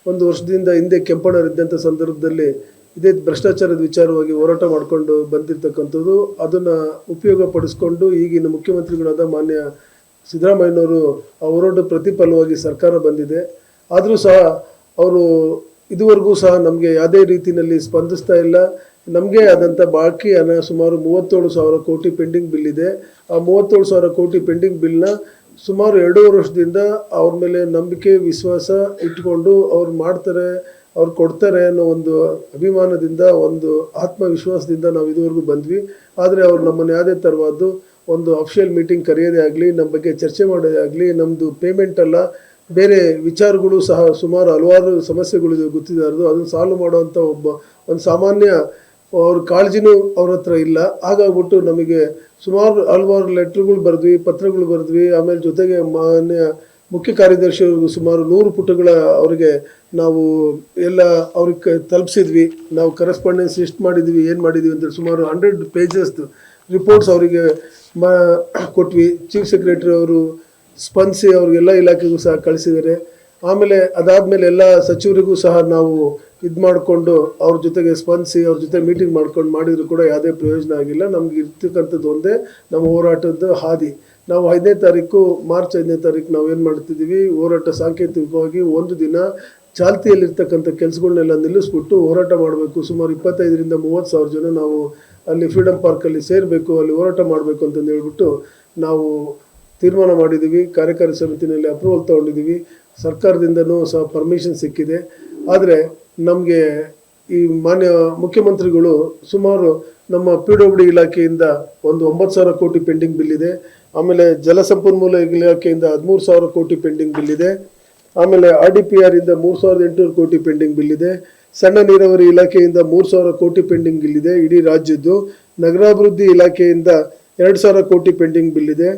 1 ವರ್ಷದಿಂದ ಹಿಂದೆ ಕೆಂಪಣ್ಣವರಿದ್ದಂಥ ಸಂದರ್ಭದಲ್ಲಿ ಇದೇ ಭ್ರಷ್ಟಾಚಾರದ ವಿಚಾರವಾಗಿ ಹೋರಾಟ ಮಾಡಿಕೊಂಡು ಬಂದಿರತಕ್ಕಂಥದ್ದು. ಅದನ್ನು ಉಪಯೋಗ ಪಡಿಸ್ಕೊಂಡು ಈಗಿನ ಮುಖ್ಯಮಂತ್ರಿಗಳಾದ ಮಾನ್ಯ ಸಿದ್ದರಾಮಯ್ಯನವರು ಆ ಹೋರಾಟ ಪ್ರತಿಫಲವಾಗಿ ಸರ್ಕಾರ ಬಂದಿದೆ. ಆದರೂ ಸಹ ಅವರು ಇದುವರೆಗೂ ಸಹ ನಮಗೆ ಯಾವುದೇ ರೀತಿಯಲ್ಲಿ ಸ್ಪಂದಿಸ್ತಾ ಇಲ್ಲ. ನಮಗೆ ಆದಂಥ ಬಾಕಿ ಹಣ ಸುಮಾರು 37,000 ಕೋಟಿ ಪೆಂಡಿಂಗ್ ಬಿಲ್ ಇದೆ. ಆ 37,000 ಕೋಟಿ ಪೆಂಡಿಂಗ್ ಬಿಲ್ನ ಸುಮಾರು 2 ವರ್ಷದಿಂದ ಅವ್ರ ಮೇಲೆ ನಂಬಿಕೆ ವಿಶ್ವಾಸ ಇಟ್ಕೊಂಡು ಅವ್ರು ಮಾಡ್ತಾರೆ, ಅವ್ರು ಕೊಡ್ತಾರೆ ಅನ್ನೋ ಒಂದು ಅಭಿಮಾನದಿಂದ, ಒಂದು ಆತ್ಮವಿಶ್ವಾಸದಿಂದ ನಾವು ಇದುವರೆಗೂ ಬಂದ್ವಿ. ಆದರೆ ಅವ್ರು ನಮ್ಮನ್ನು ಯಾವುದೇ ಥರವಾದ್ದು ಒಂದು ಅಫಿಷಿಯಲ್ ಮೀಟಿಂಗ್ ಕರೆಯೋದೇ ಆಗಲಿ, ನಮ್ಮ ಬಗ್ಗೆ ಚರ್ಚೆ ಮಾಡೋದೇ ಆಗಲಿ, ನಮ್ಮದು ಪೇಮೆಂಟ್ ಅಲ್ಲ ಬೇರೆ ವಿಚಾರಗಳು ಸಹ ಸುಮಾರು ಹಲವಾರು ಸಮಸ್ಯೆಗಳು ಗುತ್ತಿದಾರದು, ಅದನ್ನು ಸಾಲ್ವ್ ಮಾಡುವಂಥ ಒಂದು ಸಾಮಾನ್ಯ ಅವ್ರ ಕಾಳಜಿನೂ ಅವ್ರ ಹತ್ರ ಇಲ್ಲ. ಹಾಗಾಗ್ಬಿಟ್ಟು ನಮಗೆ ಸುಮಾರು ಹಲವಾರು ಲೆಟ್ರ್ಗಳು ಬರೆದ್ವಿ, ಪತ್ರಗಳು ಬರೆದ್ವಿ. ಆಮೇಲೆ ಜೊತೆಗೆ ಮಾನ್ಯ ಮುಖ್ಯ ಕಾರ್ಯದರ್ಶಿಯವ್ರಿಗೂ ಸುಮಾರು 100 ಪುಟಗಳ ಅವರಿಗೆ ನಾವು ಎಲ್ಲ ಅವ್ರಿಗೆ ತಲುಪಿಸಿದ್ವಿ. ನಾವು ಕರೆಸ್ಪಾಂಡೆನ್ಸ್ ಎಷ್ಟು ಮಾಡಿದ್ವಿ, ಏನು ಮಾಡಿದ್ವಿ ಅಂತ ಸುಮಾರು 100 pages ರಿಪೋರ್ಟ್ಸ್ ಅವರಿಗೆ ಕೊಟ್ವಿ. ಚೀಫ್ ಸೆಕ್ರೆಟರಿ ಅವರು ಸ್ಪಂದಿಸಿ ಅವ್ರಿಗೆಲ್ಲ ಇಲಾಖೆಗೂ ಸಹ ಕಳಿಸಿದ್ದಾರೆ. ಆಮೇಲೆ ಅದಾದಮೇಲೆ ಎಲ್ಲ ಸಚಿವರಿಗೂ ಸಹ ನಾವು ಇದು ಮಾಡಿಕೊಂಡು ಅವ್ರ ಜೊತೆಗೆ ಸ್ಪಂದಿಸಿ ಅವ್ರ ಜೊತೆ ಮೀಟಿಂಗ್ ಮಾಡ್ಕೊಂಡು ಮಾಡಿದ್ರು ಕೂಡ ಯಾವುದೇ ಪ್ರಯೋಜನ ಆಗಿಲ್ಲ. ನಮ್ಗೆ ಇರ್ತಕ್ಕಂಥದ್ದು ಒಂದೇ ನಮ್ಮ ಹೋರಾಟದ ಹಾದಿ. ನಾವು 5ನೇ ತಾರೀಕು ಮಾರ್ಚ್ 5ನೇ ತಾರೀಕು ನಾವು ಏನು ಮಾಡ್ತಿದ್ದೀವಿ, ಹೋರಾಟ ಸಾಂಕೇತಿಕವಾಗಿ ಒಂದು ದಿನ ಚಾಲ್ತಿಯಲ್ಲಿರ್ತಕ್ಕಂಥ ಕೆಲಸಗಳನ್ನೆಲ್ಲ ನಿಲ್ಲಿಸ್ಬಿಟ್ಟು ಹೋರಾಟ ಮಾಡಬೇಕು. ಸುಮಾರು 25,000 ರಿಂದ 30,000 ಜನ ನಾವು ಅಲ್ಲಿ ಫ್ರೀಡಮ್ ಪಾರ್ಕಲ್ಲಿ ಸೇರಬೇಕು, ಅಲ್ಲಿ ಹೋರಾಟ ಮಾಡಬೇಕು ಅಂತಂದು ಹೇಳ್ಬಿಟ್ಟು ನಾವು ತೀರ್ಮಾನ ಮಾಡಿದ್ದೀವಿ. ಕಾರ್ಯಕಾರಿ ಸಮಿತಿನಲ್ಲಿ ಅಪ್ರೂವಲ್ ತೊಗೊಂಡಿದ್ದೀವಿ. ಸರ್ಕಾರದಿಂದನೂ ಸಹ ಪರ್ಮಿಷನ್ ಸಿಕ್ಕಿದೆ. ಆದರೆ ನಮಗೆ ಈ ಮಾನ್ಯ ಮುಖ್ಯಮಂತ್ರಿಗಳು ಸುಮಾರು ನಮ್ಮ PWD ಇಲಾಖೆಯಿಂದ ಒಂದು 9,000 ಕೋಟಿ ಪೆಂಡಿಂಗ್ ಬಿಲ್ ಇದೆ. ಆಮೇಲೆ ಜಲಸಂಪನ್ಮೂಲ ಇಲಾಖೆಯಿಂದ 13,000 ಕೋಟಿ ಪೆಂಡಿಂಗ್ ಬಿಲ್ ಇದೆ. ಆಮೇಲೆ RDPR ಇಂದ 3,800 ಕೋಟಿ ಪೆಂಡಿಂಗ್ ಬಿಲ್ ಇದೆ. ಸಣ್ಣ ನೀರಾವರಿ ಇಲಾಖೆಯಿಂದ 3,000 ಕೋಟಿ ಪೆಂಡಿಂಗ್ ಬಿಲ್ ಇದೆ ಇಡೀ ರಾಜ್ಯದ್ದು. ನಗರಾಭಿವೃದ್ಧಿ ಇಲಾಖೆಯಿಂದ 2,000 ಕೋಟಿ ಪೆಂಡಿಂಗ್ ಬಿಲ್ ಇದೆ.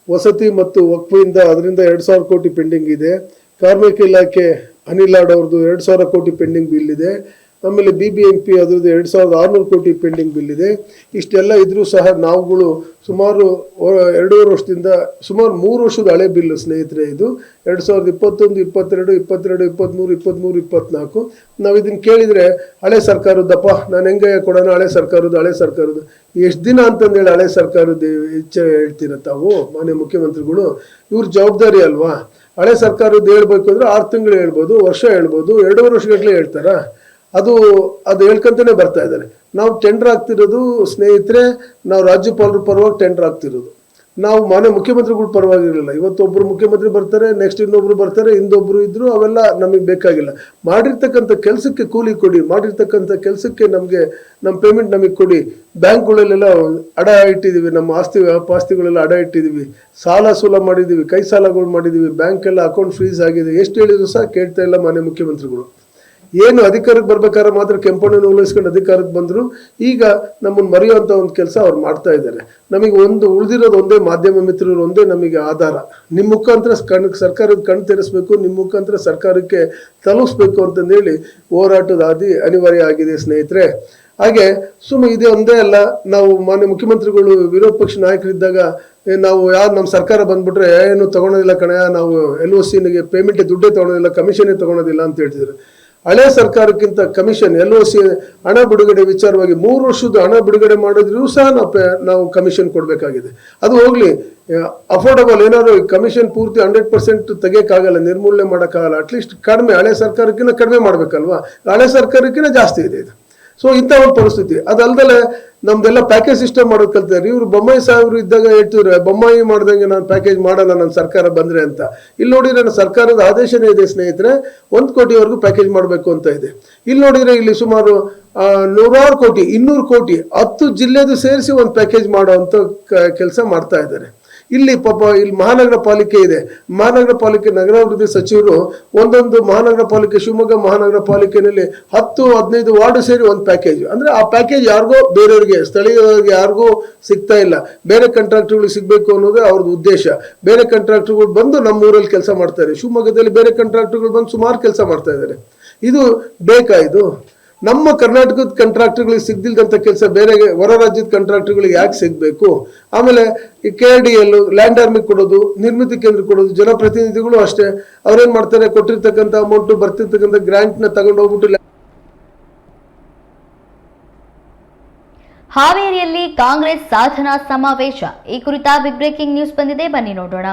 ವಸತಿ ಮತ್ತು ವಕ್ಫಿಂದ ಅದರಿಂದ 2,000 ಕೋಟಿ ಪೆಂಡಿಂಗ್ ಇದೆ. ಕಾರ್ಮಿಕ ಇಲಾಖೆ ಅನಿಲ್ ಅವ್ರದ್ದು 2,000 ಕೋಟಿ ಪೆಂಡಿಂಗ್ ಬಿಲ್ ಇದೆ. ಆಮೇಲೆ BBMP ಅದ್ರದ್ದು 2,600 ಕೋಟಿ ಪೆಂಡಿಂಗ್ ಬಿಲ್ ಇದೆ. ಇಷ್ಟೆಲ್ಲ ಇದ್ರೂ ಸಹ ನಾವುಗಳು ಸುಮಾರು 2.5 ವರ್ಷದಿಂದ ಸುಮಾರು 3 ವರ್ಷದ ಹಳೆ ಬಿಲ್ಲು ಸ್ನೇಹಿತರೆ. ಇದು 2021, 22, 22, 23, 23, 24 ನಾವು ಇದನ್ನು ಕೇಳಿದರೆ ಹಳೆ ಸರ್ಕಾರದಪ್ಪ, ನಾನು ಹೆಂಗೆ ಕೊಡೋಣ, ಹಳೆ ಸರ್ಕಾರದ್ದು ಎಷ್ಟು ದಿನ ಅಂತಂದೇಳಿ ಹಳೆ ಸರ್ಕಾರದ ಹೆಚ್ಚ ಹೇಳ್ತೀರ ತಾವು ಮಾನ್ಯ ಮುಖ್ಯಮಂತ್ರಿಗಳು? ಇವ್ರ ಜವಾಬ್ದಾರಿ ಅಲ್ವಾ? ಹಳೆ ಸರ್ಕಾರದ್ದು ಹೇಳ್ಬೇಕು ಅಂದರೆ 6 ತಿಂಗಳು ಹೇಳ್ಬೋದು, ವರ್ಷ ಹೇಳ್ಬೋದು, 2.5 ವರ್ಷಗಟ್ಟಲೆ ಹೇಳ್ತಾರ? ಅದು ಹೇಳ್ಕೊಂತಾನೆ ಬರ್ತಾ ಇದ್ದಾರೆ. ನಾವು ಟೆಂಡರ್ ಆಗ್ತಿರೋದು ಸ್ನೇಹಿತರೆ, ನಾವು ರಾಜ್ಯಪಾಲರ ಪರವಾಗಿ ಟೆಂಡರ್ ಆಗ್ತಿರೋದು. ನಾವು ಮಾನ್ಯ ಮುಖ್ಯಮಂತ್ರಿಗಳ ಪರವಾಗಿರಲಿಲ್ಲ. ಇವತ್ತು ಒಬ್ಬರು ಮುಖ್ಯಮಂತ್ರಿ ಬರ್ತಾರೆ, ನೆಕ್ಸ್ಟ್ ಇನ್ನೊಬ್ರು ಬರ್ತಾರೆ, ಹಿಂದೊಬ್ರು ಇದ್ರು, ಅವೆಲ್ಲ ನಮಗೆ ಬೇಕಾಗಿಲ್ಲ. ಮಾಡಿರ್ತಕ್ಕಂಥ ಕೆಲಸಕ್ಕೆ ಕೂಲಿ ಕೊಡಿ, ಮಾಡಿರ್ತಕ್ಕಂಥ ಕೆಲಸಕ್ಕೆ ನಮಗೆ ನಮ್ಮ ಪೇಮೆಂಟ್ ನಮಗೆ ಕೊಡಿ. ಬ್ಯಾಂಕ್ಗಳಲ್ಲೆಲ್ಲ ಅಡ ಇಟ್ಟಿದ್ದೀವಿ, ನಮ್ಮ ಆಸ್ತಿಗಳೆಲ್ಲ ಅಡ ಇಟ್ಟಿದ್ದೀವಿ, ಸಾಲ ಸೂಲ ಮಾಡಿದ್ದೀವಿ, ಕೈ ಸಾಲಗಳು ಮಾಡಿದ್ದೀವಿ, ಬ್ಯಾಂಕೆಲ್ಲ ಅಕೌಂಟ್ ಫ್ರೀಸ್ ಆಗಿದೆ. ಎಷ್ಟು ಹೇಳಿದ್ರು ಸಹ ಕೇಳ್ತಾ ಇಲ್ಲ ಮಾನ್ಯ ಮುಖ್ಯಮಂತ್ರಿಗಳು. ಏನು ಅಧಿಕಾರಕ್ಕೆ ಬರ್ಬೇಕಾದ್ರೆ ಮಾತ್ರ ಕೆಂಪಣ್ಣನ ಉಳಿಸ್ಕೊಂಡು ಅಧಿಕಾರಕ್ಕೆ ಬಂದರು. ಈಗ ನಮ್ಮನ್ನು ಮರೆಯುವಂಥ ಒಂದು ಕೆಲಸ ಅವ್ರು ಮಾಡ್ತಾ ಇದ್ದಾರೆ. ನಮಗೆ ಉಳಿದಿರೋದು ಒಂದೇ ಮಾಧ್ಯಮ ಮಿತ್ರರು, ಒಂದೇ ನಮಗೆ ಆಧಾರ. ನಿಮ್ಮ ಮುಖಾಂತರ ಸರ್ಕಾರದ ಕಣ್ಣು ತೆರೆಸಬೇಕು, ನಿಮ್ಮ ಮುಖಾಂತರ ಸರ್ಕಾರಕ್ಕೆ ತಲುಪಿಸ್ಬೇಕು ಅಂತಂದೇಳಿ ಹೋರಾಟದ ಹಾದಿ ಅನಿವಾರ್ಯ ಆಗಿದೆ ಸ್ನೇಹಿತರೆ. ಹಾಗೆ ಇದೇ ಒಂದೇ ಅಲ್ಲ, ನಾವು ಮಾನ್ಯ ಮುಖ್ಯಮಂತ್ರಿಗಳು ವಿರೋಧ ಪಕ್ಷ ನಾಯಕರಿದ್ದಾಗ ನಾವು ನಮ್ಮ ಸರ್ಕಾರ ಬಂದ್ಬಿಟ್ರೆ ಏನು ತಗೊಳೋದಿಲ್ಲ ಕಣೆ, ನಾವು LOCಗೆ ಪೇಮೆಂಟ್ ದುಡ್ಡೇ ತಗೊಳೋದಿಲ್ಲ, ಕಮಿಷನ್ನೇ ತಗೊಳೋದಿಲ್ಲ ಅಂತ ಹೇಳ್ತಿದ್ರು. ಹಳೆ ಸರ್ಕಾರಕ್ಕಿಂತ ಕಮಿಷನ್ LOC ಹಣ ಬಿಡುಗಡೆ ವಿಚಾರವಾಗಿ 3 ವರ್ಷದ ಹಣ ಬಿಡುಗಡೆ ಮಾಡಿದ್ರೂ ಸಹ ನಾವು ಕಮಿಷನ್ ಕೊಡಬೇಕಾಗಿದೆ. ಅದು ಹೋಗ್ಲಿ, ಅಫೋರ್ಡಬಲ್ ಏನಾದ್ರು ಕಮಿಷನ್ ಪೂರ್ತಿ 100% ತೆಗಿಯೋಕ್ಕಾಗಲ್ಲ, ನಿರ್ಮೂಲನೆ ಮಾಡೋಕ್ಕಾಗಲ್ಲ. ಅಟ್ಲೀಸ್ಟ್ ಕಡಿಮೆ, ಹಳೆ ಸರ್ಕಾರಕ್ಕಿಂತ ಕಡಿಮೆ ಮಾಡಬೇಕಲ್ವಾ? ಹಳೆ ಸರ್ಕಾರಕ್ಕಿಂತ ಜಾಸ್ತಿ ಇದೆ ಇದು. ಇಂಥ ಒಂದು ಪರಿಸ್ಥಿತಿ. ಅದಲ್ದಲೆ ನಮ್ದೆಲ್ಲ ಪ್ಯಾಕೇಜ್ ಸಿಸ್ಟಮ್ ಮಾಡೋದು ಕಲ್ತಾರೆ. ಇವರು ಬೊಮ್ಮಾಯಿ ಸಾಹೇಬರು ಇದ್ದಾಗ ಹೇಳ್ತಿದ್ರು, ಬೊಮ್ಮಾಯಿ ಮಾಡ್ದಂಗೆ ನಾನು ಪ್ಯಾಕೇಜ್ ಮಾಡಲ್ಲ ನನ್ನ ಸರ್ಕಾರ ಬಂದ್ರೆ ಅಂತ. ಇಲ್ಲಿ ನೋಡಿದ್ರೆ ನನ್ನ ಸರ್ಕಾರದ ಆದೇಶನೇ ಇದೆ ಸ್ನೇಹಿತರೆ, 1 ಕೋಟಿವರೆಗೂ ಪ್ಯಾಕೇಜ್ ಮಾಡಬೇಕು ಅಂತ ಇದೆ. ಇಲ್ಲಿ ನೋಡಿದ್ರೆ ಇಲ್ಲಿ ಸುಮಾರು 100 ಕೋಟಿ 200 ಕೋಟಿ 10 ಜಿಲ್ಲೆದು ಸೇರಿಸಿ ಒಂದು ಪ್ಯಾಕೇಜ್ ಮಾಡೋ ಅಂತ ಕೆಲಸ ಮಾಡ್ತಾ ಇದ್ದಾರೆ. ಇಲ್ಲಿ ಪಾಪ ಇಲ್ಲಿ ಮಹಾನಗರ ಪಾಲಿಕೆ ಇದೆ. ಮಹಾನಗರ ಪಾಲಿಕೆ ನಗರಾಭಿವೃದ್ಧಿ ಸಚಿವರು ಒಂದೊಂದು ಮಹಾನಗರ ಪಾಲಿಕೆ, ಶಿವಮೊಗ್ಗ ಮಹಾನಗರ ಪಾಲಿಕೆಯಲ್ಲಿ 10-15 ವಾರ್ಡ್ ಸೇರಿ ಒಂದು ಪ್ಯಾಕೇಜ್. ಅಂದ್ರೆ ಆ ಪ್ಯಾಕೇಜ್ ಯಾರಿಗೋ ಬೇರೆಯವ್ರಿಗೆ, ಸ್ಥಳೀಯರಿಗೆ ಯಾರಿಗೂ ಸಿಗ್ತಾ ಇಲ್ಲ. ಬೇರೆ ಕಾಂಟ್ರಾಕ್ಟರ್ಗಳಿಗೆ ಸಿಗ್ಬೇಕು ಅನ್ನೋದೇ ಅವ್ರದ್ದು ಉದ್ದೇಶ. ಬೇರೆ ಕಾಂಟ್ರಾಕ್ಟರ್ಗಳು ಬಂದು ನಮ್ಮ ಊರಲ್ಲಿ ಕೆಲಸ ಮಾಡ್ತಾರೆ. ಶಿವಮೊಗ್ಗದಲ್ಲಿ ಬೇರೆ ಕಾಂಟ್ರಾಕ್ಟರ್ಗಳು ಬಂದು ಸುಮಾರು ಕೆಲಸ ಮಾಡ್ತಾ ಇದ್ದಾರೆ. ಇದು ಬೇಕಾ? ಇದು ನಮ್ಮ ಕರ್ನಾಟಕದ ಕಾಂಟ್ರಾಕ್ಟರ್ಗಳಿಗೆ ಸಿಗ್ದಿಲ್ದಂಥ ಕೆಲಸ ಬೇರೆ ಹೊರ ರಾಜ್ಯದ ಕಾಂಟ್ರಾಕ್ಟರ್ಗಳಿಗೆ ಯಾಕೆ ಸಿಗಬೇಕು? ಆಮೇಲೆ ಈ KRDL ಲ್ಯಾಂಡ್ ಆರ್ಮಿಗೆ ಕೊಡೋದು, ನಿರ್ಮಿತಿ ಕೇಂದ್ರ ಕೊಡೋದು, ಜನಪ್ರತಿನಿಧಿಗಳು ಅಷ್ಟೇ ಅವ್ರೇನ್ ಮಾಡ್ತಾರೆ, ಕೊಟ್ಟಿರ್ತಕ್ಕಂಥ ಅಮೌಂಟ್ ಬರ್ತಿರ್ತಕ್ಕಂಥ ಗ್ರಾಂಟ್ನ ತಗೊಂಡು ಹೋಗ್ಬಿಟ್ಟು. ಹಾವೇರಿಯಲ್ಲಿ ಕಾಂಗ್ರೆಸ್ ಸಾಧನಾ ಸಮಾವೇಶ. ಈ ಕುರಿತ ಬಿಗ್ ಬ್ರೇಕಿಂಗ್ ನ್ಯೂಸ್ ಬಂದಿದೆ, ಬನ್ನಿ ನೋಡೋಣ.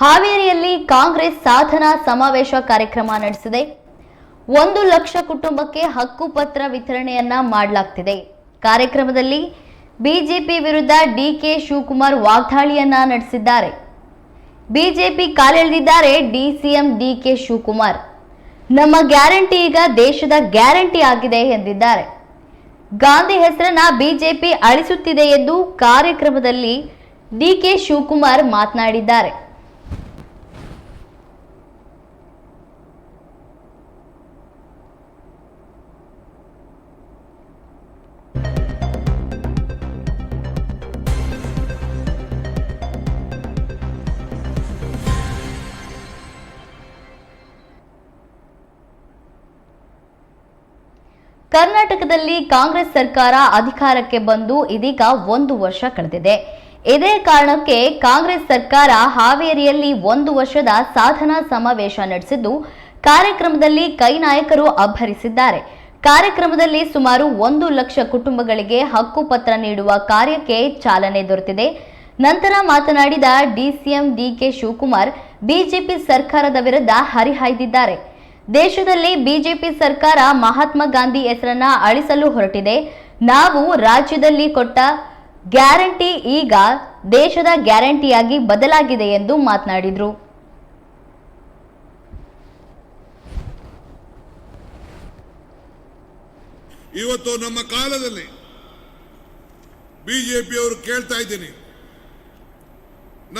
ಹಾವೇರಿಯಲ್ಲಿ ಕಾಂಗ್ರೆಸ್ ಸಾಧನಾ ಸಮಾವೇಶ ಕಾರ್ಯಕ್ರಮ ನಡೆಸಿದೆ. 1 ಲಕ್ಷ ಕುಟುಂಬಕ್ಕೆ ಹಕ್ಕುಪತ್ರ ವಿತರಣೆಯನ್ನ ಮಾಡಲಾಗ್ತಿದೆ. ಕಾರ್ಯಕ್ರಮದಲ್ಲಿ ಬಿಜೆಪಿ ವಿರುದ್ಧ ಡಿಕೆ ಶಿವಕುಮಾರ್ ವಾಗ್ದಾಳಿಯನ್ನ ನಡೆಸಿದ್ದಾರೆ. ಬಿಜೆಪಿ ಕಾಲೆಳೆದಿದ್ದಾರೆ ಡಿಸಿಎಂ ಡಿಕೆ ಶಿವಕುಮಾರ್. ನಮ್ಮ ಗ್ಯಾರಂಟಿ ಈಗ ದೇಶದ ಗ್ಯಾರಂಟಿ ಆಗಿದೆ ಎಂದಿದ್ದಾರೆ. ಗಾಂಧಿ ಹೆಸರನ್ನ ಬಿಜೆಪಿ ಅಳಿಸುತ್ತಿದೆ ಎಂದು ಕಾರ್ಯಕ್ರಮದಲ್ಲಿ ಡಿಕೆ ಶಿವಕುಮಾರ್ ಮಾತನಾಡಿದ್ದಾರೆ. ಕರ್ನಾಟಕದಲ್ಲಿ ಕಾಂಗ್ರೆಸ್ ಸರ್ಕಾರ ಅಧಿಕಾರಕ್ಕೆ ಬಂದು ಇದೀಗ 1 ವರ್ಷ ಕಳೆದಿದೆ. ಇದೇ ಕಾರಣಕ್ಕೆ ಕಾಂಗ್ರೆಸ್ ಸರ್ಕಾರ ಹಾವೇರಿಯಲ್ಲಿ 1 ವರ್ಷದ ಸಾಧನಾ ಸಮಾವೇಶ ನಡೆಸಿದ್ದು, ಕಾರ್ಯಕ್ರಮದಲ್ಲಿ ಕೈ ನಾಯಕರು ಅಬ್ಬರಿಸಿದ್ದಾರೆ. ಕಾರ್ಯಕ್ರಮದಲ್ಲಿ ಸುಮಾರು 1 ಲಕ್ಷ ಕುಟುಂಬಗಳಿಗೆ ಹಕ್ಕುಪತ್ರ ನೀಡುವ ಕಾರ್ಯಕ್ಕೆ ಚಾಲನೆ ದೊರೆತಿದೆ. ನಂತರ ಮಾತನಾಡಿದ ಡಿಸಿಎಂ ಡಿಕೆ ಶಿವಕುಮಾರ್ ಬಿಜೆಪಿ ಸರ್ಕಾರದ ವಿರುದ್ಧ ಹರಿಹಾಯ್ದಿದ್ದಾರೆ. ದೇಶದಲ್ಲಿ ಬಿಜೆಪಿ ಸರ್ಕಾರ ಮಹಾತ್ಮ ಗಾಂಧಿ ಹೆಸರನ್ನ ಅಳಿಸಲು ಹೊರಟಿದೆ. ನಾವು ರಾಜ್ಯದಲ್ಲಿ ಕೊಟ್ಟ ಗ್ಯಾರಂಟಿ ಈಗ ದೇಶದ ಗ್ಯಾರಂಟಿಯಾಗಿ ಬದಲಾಗಿದೆ ಎಂದು ಮಾತನಾಡಿದರು. ಇವತ್ತು ನಮ್ಮ ಕಾಲದಲ್ಲಿ ಬಿಜೆಪಿಯವರು ಕೇಳ್ತಾ ಇದ್ದೀನಿ,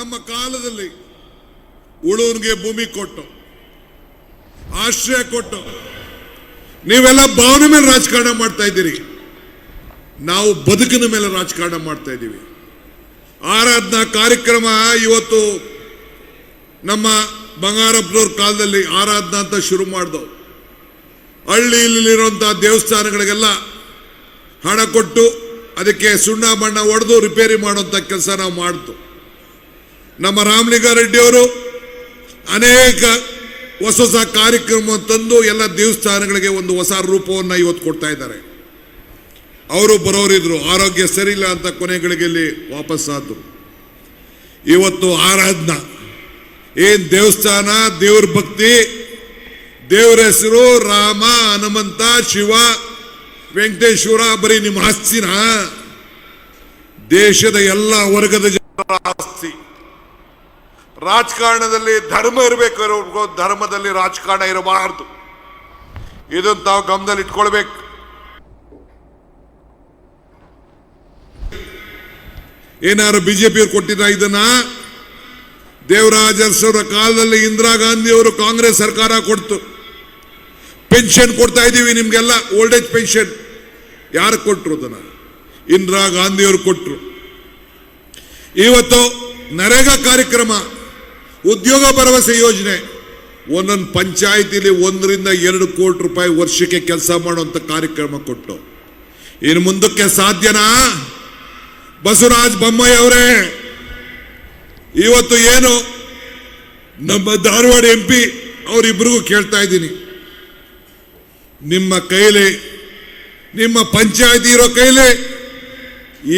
ನಮ್ಮ ಕಾಲದಲ್ಲಿ ಉಳುವನಿಗೆ ಭೂಮಿ ಕೊಟ್ಟು ಆಶ್ರಯ ಕೊಟ್ಟು ನೀವೆಲ್ಲ ಭಾವನೆ ಮೇಲೆ ರಾಜಕಾರಣ ಮಾಡ್ತಾ ಇದ್ದೀರಿ. ನಾವು ಬದುಕಿನ ಮೇಲೆ ರಾಜಕಾರಣ ಮಾಡ್ತಾ ಇದ್ದೀವಿ. ಆರಾಧನಾ ಕಾರ್ಯಕ್ರಮ ಇವತ್ತು ನಮ್ಮ ಬಂಗಾರಪ್ಪನವ್ರ ಕಾಲದಲ್ಲಿ ಆರಾಧನಾ ಅಂತ ಶುರು ಮಾಡಿದವು. ಹಳ್ಳಿ ಇಲ್ಲಿರುವಂತಹ ದೇವಸ್ಥಾನಗಳಿಗೆಲ್ಲ ಹಣ ಕೊಟ್ಟು ಅದಕ್ಕೆ ಸುಣ್ಣ ಬಣ್ಣ ಹೊಡೆದು ರಿಪೇರಿ ಮಾಡುವಂಥ ಕೆಲಸ ನಾವು ಮಾಡಿದ್ವು. ನಮ್ಮ ರಾಮಲಿಂಗಾರೆಡ್ಡಿ ಅವರು ಅನೇಕ ಹೊಸ ಹೊಸ ಕಾರ್ಯಕ್ರಮ ತಂದು ಎಲ್ಲ ದೇವಸ್ಥಾನಗಳಿಗೆ ಒಂದು ಹೊಸ ರೂಪವನ್ನು ಇವತ್ತು ಕೊಡ್ತಾ ಇದ್ದಾರೆ. ಅವರು ಬರೋರಿದ್ರು, ಆರೋಗ್ಯ ಸರಿ ಇಲ್ಲ ಅಂತ ಕೊನೆಗಳಿಗೆಲ್ಲಿ ವಾಪಸ್ಸಾದ್ರು. ಇವತ್ತು ಆರಾಧನಾ ಏನ್ ದೇವಸ್ಥಾನ, ದೇವ್ರ ಭಕ್ತಿ, ದೇವರ ಹೆಸರು ರಾಮ, ಹನುಮಂತ, ಶಿವ, ವೆಂಕಟೇಶ್ವರ ಬರೀ ನಿಮ್ಮ ಆಸ್ತಿನ? ದೇಶದ ಎಲ್ಲ ವರ್ಗದ ಜನರ ಆಸ್ತಿ. ರಾಜಕಾರಣದಲ್ಲಿ ಧರ್ಮ ಇರಬೇಕು, ಧರ್ಮದಲ್ಲಿ ರಾಜಕಾರಣ ಇರಬಾರದು. ಇದನ್ನು ತಾವು ಗಮನದಲ್ಲಿ ಇಟ್ಕೊಳ್ಬೇಕು. ಏನಾದ್ರು ಬಿಜೆಪಿಯವರು ಕೊಟ್ಟಿದ್ದ ಇದನ್ನ? ದೇವರಾಜ ಅರಸರ ಕಾಲದಲ್ಲಿ ಇಂದಿರಾ ಗಾಂಧಿ ಅವರು ಕಾಂಗ್ರೆಸ್ ಸರ್ಕಾರ ಕೊಡ್ತು. ಪೆನ್ಷನ್ ಕೊಡ್ತಾ ಇದ್ದೀವಿ ನಿಮ್ಗೆಲ್ಲ, ಓಲ್ಡ್ ಏಜ್ ಪೆನ್ಷನ್. ಯಾರು ಕೊಟ್ರು ಅದನ್ನ? ಇಂದಿರಾ ಗಾಂಧಿ ಅವರು ಕೊಟ್ರು. ಇವತ್ತು ನರೇಗಾ ಕಾರ್ಯಕ್ರಮ, ಉದ್ಯೋಗ ಭರವಸೆ ಯೋಜನೆ, ಒಂದೊಂದು ಪಂಚಾಯತಿಲಿ 1 ರಿಂದ 2 ಕೋಟಿ ರೂಪಾಯಿ ವರ್ಷಕ್ಕೆ ಕೆಲಸ ಮಾಡುವಂತ ಕಾರ್ಯಕ್ರಮ ಕೊಟ್ಟು, ಇನ್ನು ಮುಂದಕ್ಕೆ ಸಾಧ್ಯನಾ? ಬಸವರಾಜ ಬೊಮ್ಮಾಯಿ ಅವರೇ, ಇವತ್ತು ಏನು ನಮ್ಮ ಧಾರವಾಡ MP ಅವರಿಬ್ಬರಿಗೂ ಕೇಳ್ತಾ ಇದ್ದೀನಿ, ನಿಮ್ಮ ಕೈಲಿ, ನಿಮ್ಮ ಪಂಚಾಯತಿ ಇರೋ ಕೈಲಿ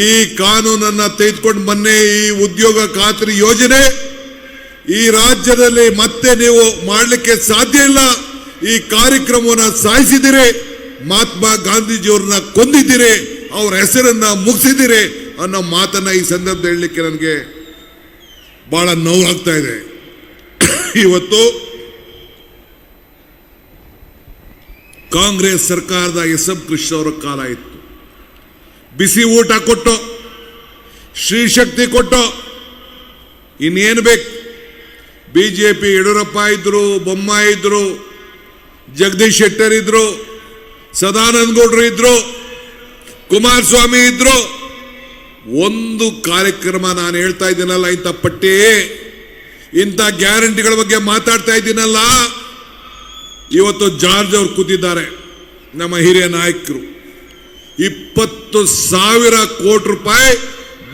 ಈ ಕಾನೂನನ್ನ ತೆಗೆದುಕೊಂಡು ಮೊನ್ನೆ ಈ ಉದ್ಯೋಗ ಖಾತ್ರಿ ಯೋಜನೆ ಈ ರಾಜ್ಯದಲ್ಲಿ ಮತ್ತೆ ನೀವು ಮಾಡಲಿಕ್ಕೆ ಸಾಧ್ಯ ಇಲ್ಲ. ಈ ಕಾರ್ಯಕ್ರಮವನ್ನು ಸಾಯಿಸಿದಿರಿ, ಮಹಾತ್ಮ ಗಾಂಧೀಜಿಯವ್ರನ್ನ ಕೊಂದಿದ್ದೀರಿ, ಅವರ ಹೆಸರನ್ನ ಮುಗಿಸಿದಿರಿ ಅನ್ನೋ ಮಾತನ್ನ ಈ ಸಂದರ್ಭದಲ್ಲಿ ಹೇಳಲಿಕ್ಕೆ ನನಗೆ ಬಹಳ ನೋವಾಗ್ತಾ ಇದೆ. ಇವತ್ತು ಕಾಂಗ್ರೆಸ್ ಸರ್ಕಾರದ SM ಕೃಷ್ಣ ಅವರ ಕಾಲ ಇತ್ತು. ಬಿಸಿ ಊಟ ಕೊಟ್ಟು, ಶ್ರೀಶಕ್ತಿ ಕೊಟ್ಟು, ಇನ್ನೇನು ಬೇಕು? ಬಿಜೆಪಿ ಯಡಿಯೂರಪ್ಪ ಇದ್ರು, ಬೊಮ್ಮಾಯಿ ಇದ್ರು, ಜಗದೀಶ್ ಶೆಟ್ಟರ್ ಇದ್ರು, ಸದಾನಂದ ಗೌಡರು ಇದ್ರು, ಕುಮಾರಸ್ವಾಮಿ ಇದ್ರು. ಒಂದು ಕಾರ್ಯಕ್ರಮ ನಾನು ಹೇಳ್ತಾ ಇದ್ದೀನಲ್ಲ, ಇಂಥ ಪಟ್ಟಿ, ಇಂಥ ಗ್ಯಾರಂಟಿಗಳ ಬಗ್ಗೆ ಮಾತಾಡ್ತಾ ಇದ್ದೀನಲ್ಲ, ಇವತ್ತು ಜಾರ್ಜ್ ಅವರು ಕೂತಿದ್ದಾರೆ, ನಮ್ಮ ಹಿರಿಯ ನಾಯಕರು. 20,000 ಕೋಟಿ ರೂಪಾಯಿ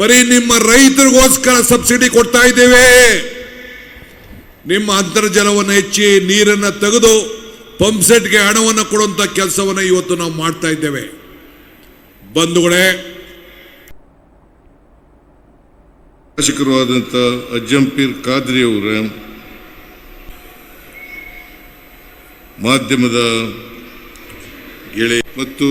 ಬರೀ ನಿಮ್ಮ ರೈತರಿಗೋಸ್ಕರ ಸಬ್ಸಿಡಿ ಕೊಡ್ತಾ ಇದ್ದೇವೆ. ನಿಮ್ಮ ಅಂತರ್ಜಲವನ್ನು ಹೆಚ್ಚಿ ನೀರನ್ನು ತೆಗೆದು ಪಂಪ್ ಸೆಟ್ಗೆ ಹಣವನ್ನು ಕೊಡುವಂತ ಕೆಲಸವನ್ನು ಇವತ್ತು ನಾವು ಮಾಡ್ತಾ ಇದ್ದೇವೆ. ಬಂಧುಗಳೇ, ಶಾಸಕರು ಆದಂಥ ಅಜ್ಜಂಪೀರ್ ಖಾದ್ರಿ ಅವರ, ಮಾಧ್ಯಮದ ಗೆಳೆಯ ಮತ್ತು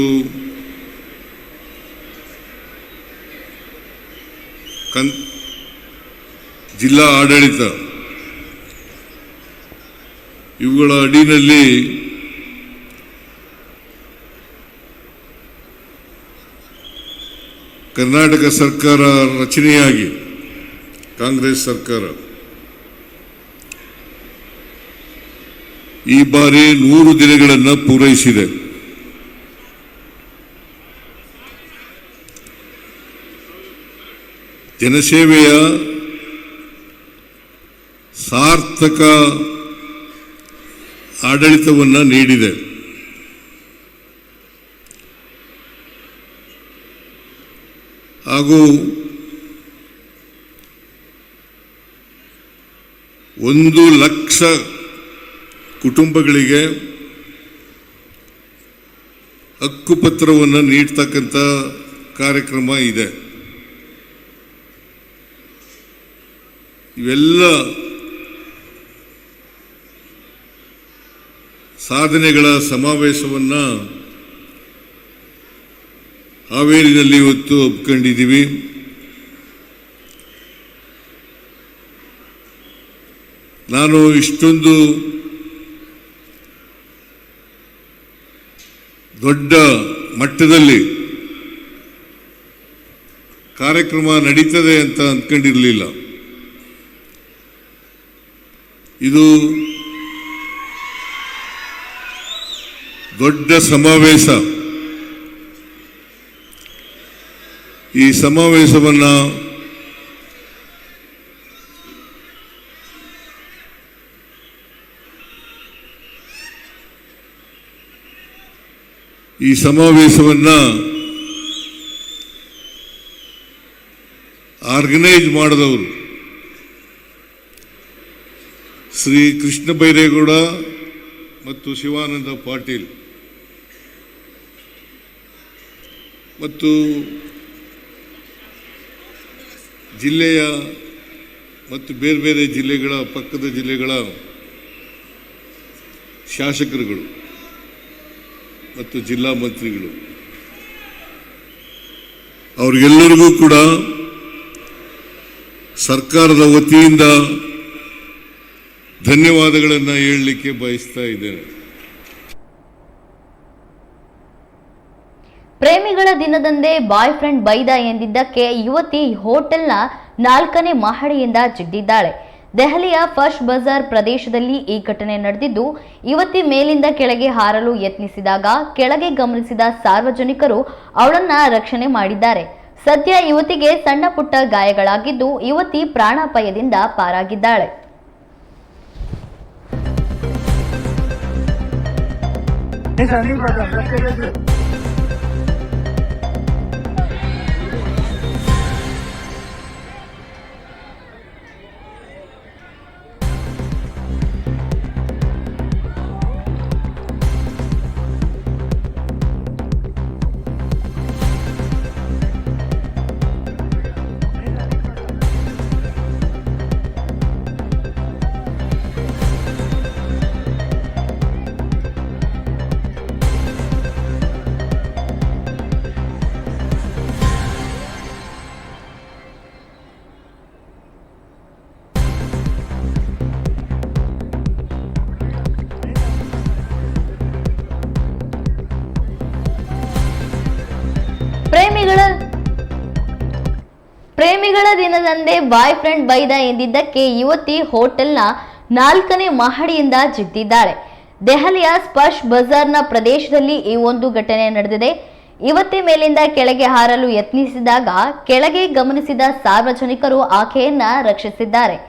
ಜಿಲ್ಲಾ ಆಡಳಿತ ಇವುಗಳ ಅಡಿಯಲ್ಲಿ ಕರ್ನಾಟಕ ಸರ್ಕಾರ ರಚನೆಯಾಗಿ ಕಾಂಗ್ರೆಸ್ ಸರ್ಕಾರ ಈ ಬಾರಿ 100 ದಿನಗಳನ್ನು ಪೂರೈಸಿದೆ. ಜನಸೇವೆಯ ಸಾರ್ಥಕ ಆಡಳಿತವನ್ನು ನೀಡಿದೆ. ಹಾಗೂ 1 ಲಕ್ಷ ಕುಟುಂಬಗಳಿಗೆ ಹಕ್ಕುಪತ್ರವನ್ನು ನೀಡ್ತಕ್ಕಂಥ ಕಾರ್ಯಕ್ರಮ ಇದೆ. ಇವೆಲ್ಲ ಸಾಧನೆಗಳ ಸಮಾವೇಶವನ್ನು ಹಾವೇರಿನಲ್ಲಿ ಇವತ್ತು ಒಪ್ಕೊಂಡಿದ್ದೀವಿ. ನಾನು ಇಷ್ಟೊಂದು ದೊಡ್ಡ ಮಟ್ಟದಲ್ಲಿ ಕಾರ್ಯಕ್ರಮ ನಡೀತದೆ ಅಂತ ಅಂದ್ಕೊಂಡಿರಲಿಲ್ಲ. ಇದು ದೊಡ್ಡ ಸಮಾವೇಶ. ಈ ಸಮಾವೇಶವನ್ನು ಆರ್ಗನೈಸ್ ಮಾಡಿದವರು ಶ್ರೀ ಕೃಷ್ಣ ಬೈರೇಗೌಡ ಮತ್ತು ಶಿವಾನಂದ ಪಾಟೀಲ್ ಮತ್ತು ಜಿಲ್ಲೆಯ ಮತ್ತು ಬೇರೆ ಬೇರೆ ಜಿಲ್ಲೆಗಳ ಪಕ್ಕದ ಜಿಲ್ಲೆಗಳ ಶಾಸಕರುಗಳು ಮತ್ತು ಜಿಲ್ಲಾ ಮಂತ್ರಿಗಳು ಅವರಿಗೆಲ್ಲರಿಗೂ ಕೂಡ ಸರ್ಕಾರದ ವತಿಯಿಂದ ಧನ್ಯವಾದಗಳನ್ನು ಹೇಳಲಿಕ್ಕೆ ಬಯಸ್ತಾ ಇದ್ದೇನೆ. ಪ್ರೇಮಿಗಳ ದಿನದಂದೇ ಬಾಯ್ ಫ್ರೆಂಡ್ ಬೈದ ಎಂದಿದ್ದಕ್ಕೆ ಯುವತಿ ಹೋಟೆಲ್ನ 4ನೇ ಮಹಡಿಯಿಂದ ಜಿಡ್ಡಿದ್ದಾಳೆ. ದೆಹಲಿಯ ಫಸ್ಟ್ ಬಜಾರ್ ಪ್ರದೇಶದಲ್ಲಿ ಈ ಘಟನೆ ನಡೆದಿದ್ದು, ಯುವತಿ ಮೇಲಿಂದ ಕೆಳಗೆ ಹಾರಲು ಯತ್ನಿಸಿದಾಗ ಕೆಳಗೆ ಗಮನಿಸಿದ ಸಾರ್ವಜನಿಕರು ಅವಳನ್ನ ರಕ್ಷಣೆ ಮಾಡಿದ್ದಾರೆ. ಸದ್ಯ ಯುವತಿಗೆ ಸಣ್ಣ ಪುಟ್ಟ ಗಾಯಗಳಾಗಿದ್ದು, ಯುವತಿ ಪ್ರಾಣಾಪಾಯದಿಂದ ಪಾರಾಗಿದ್ದಾಳೆ. ಪ್ರೇಮಿಗಳ ದಿನದಂದೇ ಬಾಯ್ ಫ್ರೆಂಡ್ ಬೈದ ಎಂದಿದ್ದಕ್ಕೆ ಯುವತಿ ಹೋಟೆಲ್ನ 4ನೇ ಮಹಡಿಯಿಂದ ಜಿದ್ದಿದ್ದಾಳೆ. ದೆಹಲಿಯ ಸ್ಪರ್ಶ್ ಬಜಾರ್ನ ಪ್ರದೇಶದಲ್ಲಿ ಈ ಒಂದು ಘಟನೆ ನಡೆದಿದೆ. ಯುವತಿ ಮೇಲಿಂದ ಕೆಳಗೆ ಹಾರಲು ಯತ್ನಿಸಿದಾಗ ಕೆಳಗೆ ಗಮನಿಸಿದ ಸಾರ್ವಜನಿಕರು ಆಕೆಯನ್ನ ರಕ್ಷಿಸಿದ್ದಾರೆ.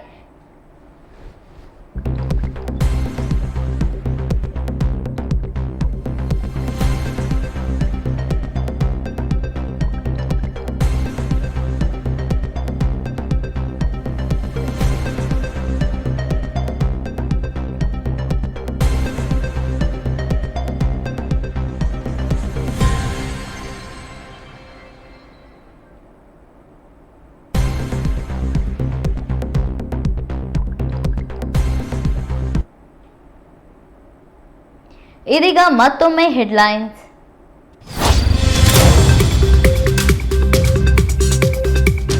ಇದೀಗ ಮತ್ತೊಮ್ಮೆ ಹೆಡ್ಲೈನ್ಸ್.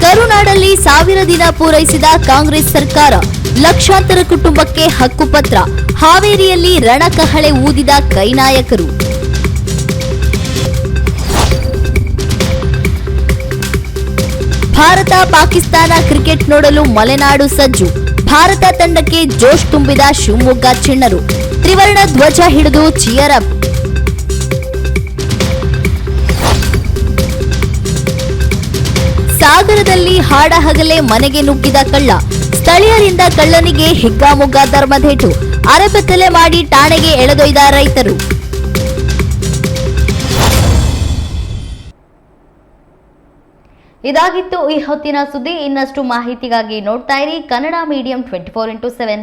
ಕರುನಾಡಲ್ಲಿ 1000 ದಿನ ಪೂರೈಸಿದ ಕಾಂಗ್ರೆಸ್ ಸರ್ಕಾರ, ಲಕ್ಷಾಂತರ ಕುಟುಂಬಕ್ಕೆ ಹಕ್ಕುಪತ್ರ. ಹಾವೇರಿಯಲ್ಲಿ ರಣಕಹಳೆ ಊದಿದ ಕೈನಾಯಕರು. ಭಾರತ ಪಾಕಿಸ್ತಾನ ಕ್ರಿಕೆಟ್ ನೋಡಲು ಮಲೆನಾಡು ಸಜ್ಜು. ಭಾರತ ತಂಡಕ್ಕೆ ಜೋಶ್ ತುಂಬಿದ ಶಿವಮೊಗ್ಗ ಚಿಣ್ಣರು. ತ್ರಿವರ್ಣ ಧ್ವಜ ಹಿಡಿದು ಚಿಯರ್ ಅಪ್. ಸಾಗರದಲ್ಲಿ ಹಾಡಹಗಲೇ ಮನೆಗೆ ನುಗ್ಗಿದ ಕಳ್ಳ. ಸ್ಥಳೀಯರಿಂದ ಕಳ್ಳನಿಗೆ ಹಿಗ್ಗಾಮುಗ್ಗಾ ಧರ್ಮಧೇಟು. ಅರೆಬೆತ್ತಲೆ ಮಾಡಿ ಠಾಣೆಗೆ ಎಳೆದೊಯ್ದ ರೈತರು. ಇದಾಗಿತ್ತು ಈ ಹೊತ್ತಿನ ಸುದ್ದಿ. ಇನ್ನಷ್ಟು ಮಾಹಿತಿಗಾಗಿ ನೋಡ್ತಾ ಇರಿ ಕನ್ನಡ ಮೀಡಿಯಂ 24x7.